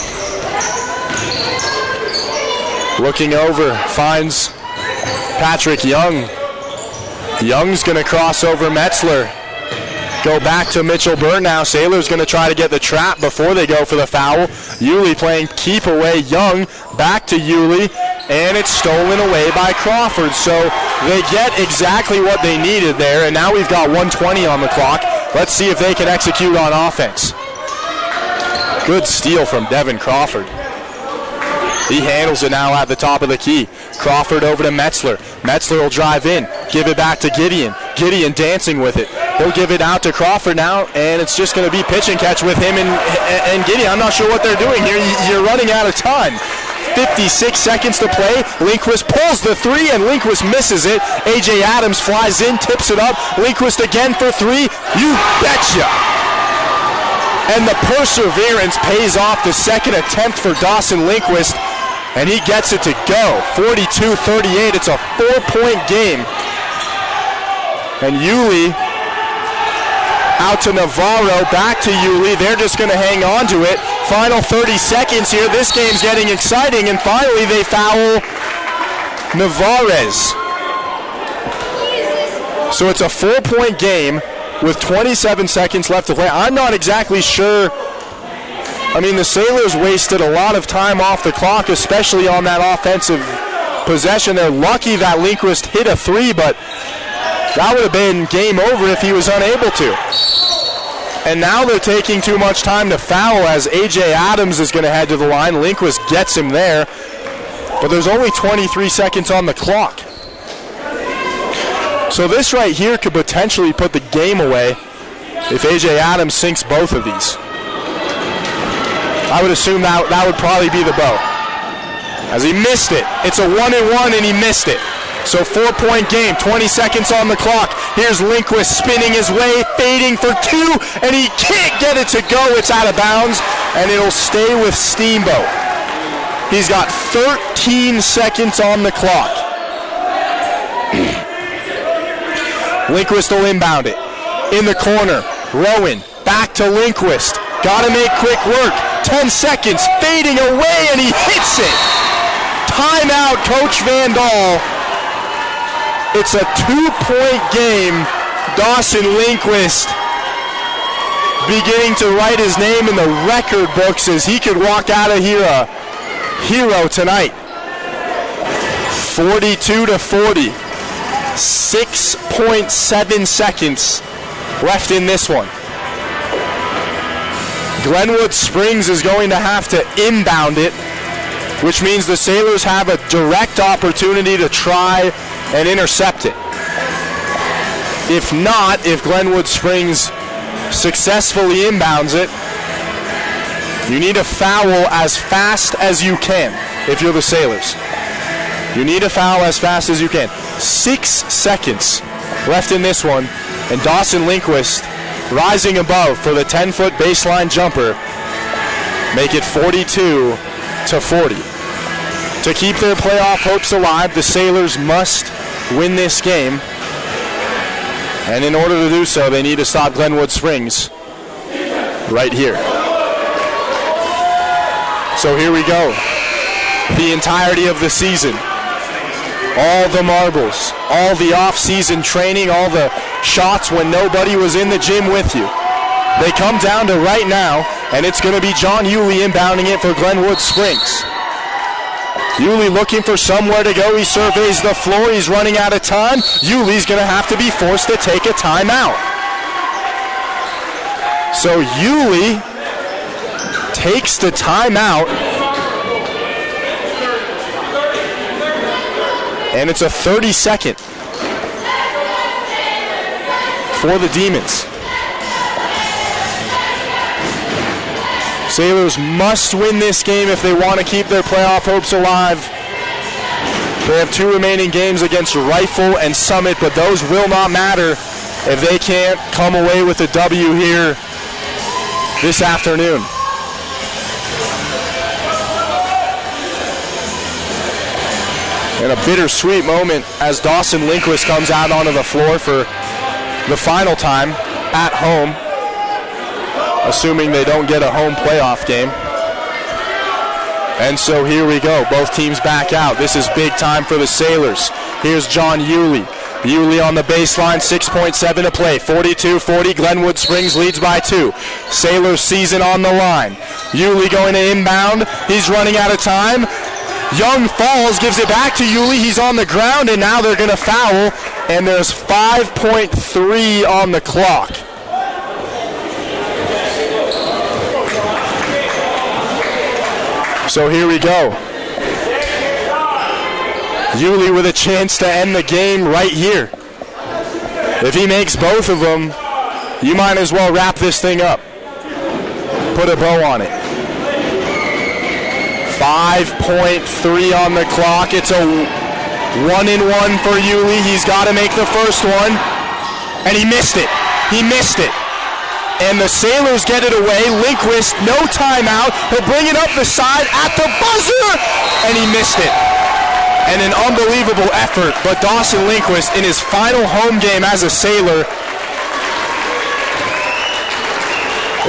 Looking over, finds Patrick Young. Young's going to cross over Metzler. Go back to Mitchell Burt now. Sailor's going to try to get the trap before they go for the foul. Yulee playing keep away. Young back to Yulee, and it's stolen away by Crawford. So they get exactly what they needed there, and now we've got 1:20 on the clock. Let's see if they can execute on offense. Good steal from Devin Crawford. He handles it now at the top of the key. Crawford over to Metzler. Metzler will drive in, give it back to Gideon. Gideon dancing with it. He'll give it out to Crawford now, and it's just going to be pitch and catch with him and Gideon. I'm not sure what they're doing here. You're running out of time. 56 seconds to play. Lindquist pulls the three, and Lindquist misses it. A.J. Adams flies in, tips it up. Lindquist again for three. You betcha! And the perseverance pays off the second attempt for Dawson Lindquist, and he gets it to go. 42-38. It's a 4-point game. And Yulee out to Navarro, back to Yulee. They're just going to hang on to it. Final 30 seconds here. This game's getting exciting, and finally they foul Navarez. So it's a 4-point game with 27 seconds left to play. I'm not exactly sure. I mean, the Sailors wasted a lot of time off the clock, especially on that offensive possession. They're lucky that Lindquist hit a three, but that would have been game over if he was unable to. And now they're taking too much time to foul as A.J. Adams is going to head to the line. Lindquist gets him there, but there's only 23 seconds on the clock. So this right here could potentially put the game away if A.J. Adams sinks both of these. I would assume that would probably be the bow. As he missed it. It's a 1-and-1, and he missed it. So 4-point game, 20 seconds on the clock. Here's Lindquist spinning his way, fading for two, and he can't get it to go. It's out of bounds, and it'll stay with Steamboat. He's got 13 seconds on the clock. Lindquist will inbound it. In the corner, Rowan, back to Lindquist. Got to make quick work. 10 seconds, fading away, and he hits it. Timeout, Coach Van Dahl. It's a 2-point game. Dawson Lindquist beginning to write his name in the record books as he could walk out of here a hero tonight. 42-40. 6.7 seconds left in this one. Glenwood Springs is going to have to inbound it, which means the Sailors have a direct opportunity to try and intercept it. If not, if Glenwood Springs successfully inbounds it, you need a foul as fast as you can if you're the Sailors. You need a foul as fast as you can. 6 seconds left in this one, and Dawson Lindquist rising above for the 10-foot baseline jumper. Make it 42-40. To keep their playoff hopes alive, the Sailors must win this game. And in order to do so, they need to stop Glenwood Springs right here. So here we go. The entirety of the season. All the marbles, all the off-season training, all the shots when nobody was in the gym with you. They come down to right now, and it's going to be John Yulee inbounding it for Glenwood Springs. Yulee looking for somewhere to go. He surveys the floor. He's running out of time. Yulee's going to have to be forced to take a timeout. So Yulee takes the timeout. And it's a 30-second for the Demons. Sailors must win this game if they want to keep their playoff hopes alive. They have 2 remaining games against Rifle and Summit, but those will not matter if they can't come away with a W here this afternoon. And a bittersweet moment as Dawson Lindquist comes out onto the floor for the final time at home, assuming they don't get a home playoff game. And so here we go. Both teams back out. This is big time for the Sailors. Here's John Yulee. Yulee on the baseline, 6.7 to play. 42-40, Glenwood Springs leads by 2. Sailors season on the line. Yulee going to inbound. He's running out of time. Young falls, gives it back to Yulee. He's on the ground, and now they're going to foul. And there's 5.3 on the clock. So here we go. Yulee with a chance to end the game right here. If he makes both of them, you might as well wrap this thing up. Put a bow on it. 5.3 on the clock. It's a 1-and-1 for Yulee. He's got to make the first one. And he missed it. He missed it. And the Sailors get it away. Lindquist, no timeout. He'll bring it up the side at the buzzer. And he missed it. And an unbelievable effort. But Dawson Lindquist, in his final home game as a Sailor,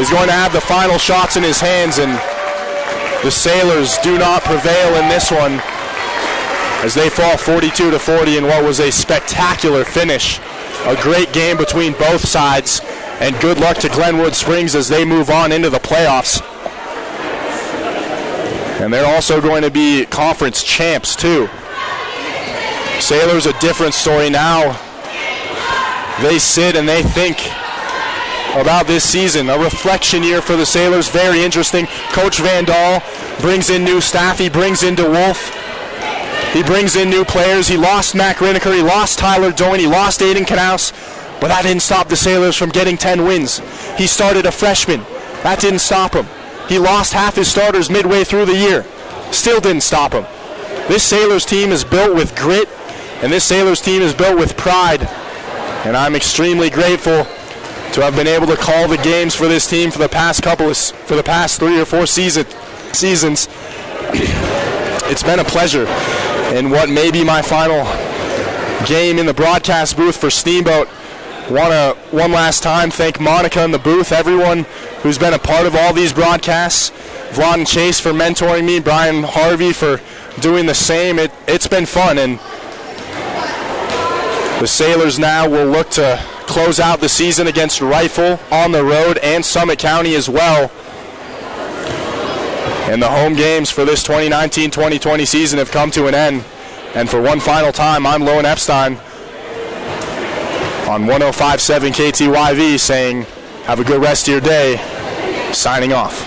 is going to have the final shots in his hands. And the Sailors do not prevail in this one as they fall 42-40 in what was a spectacular finish. A great game between both sides, and good luck to Glenwood Springs as they move on into the playoffs. And they're also going to be conference champs too. Sailors a different story now. They sit and they think about this season. A reflection year for the Sailors, very interesting. Coach Van Dahl brings in new staff. He brings in DeWolf. He brings in new players. He lost Matt Griniker. He lost Tyler Doyne. He lost Aiden Knaus. But that didn't stop the Sailors from getting 10 wins. He started a freshman. That didn't stop him. He lost half his starters midway through the year. Still didn't stop him. This Sailors team is built with grit, and this Sailors team is built with pride. And I'm extremely grateful to have been able to call the games for this team for the past 3 or 4 seasons. It's been a pleasure. And what may be my final game in the broadcast booth for Steamboat. Want to one last time thank Monica in the booth, everyone who's been a part of all these broadcasts. Vlad and Chase for mentoring me, Brian Harvey for doing the same. It's been fun, and the Sailors now will look to close out the season against Rifle on the road and Summit County as well. And the home games for this 2019-2020 season have come to an end. And for one final time, I'm Loan Epstein on 105.7 KTYV saying, have a good rest of your day. Signing off.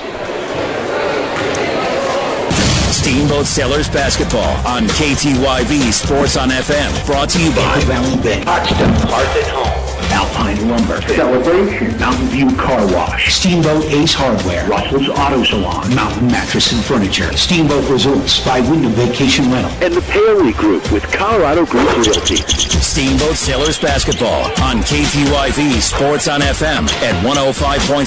Steamboat Sailors basketball on KTYV Sports on FM. Brought to you by Valley Bank, Artston, Hearth at Home, Alpine Lumber, Celebration, Mountain View Car Wash, Steamboat Ace Hardware, Russell's Auto Salon, Mountain Mattress and Furniture, Steamboat Resorts by Wyndham Vacation Rental, and the Paley Group with Colorado Group Realty. Steamboat Sailors basketball on KTYV Sports on FM at 105.7.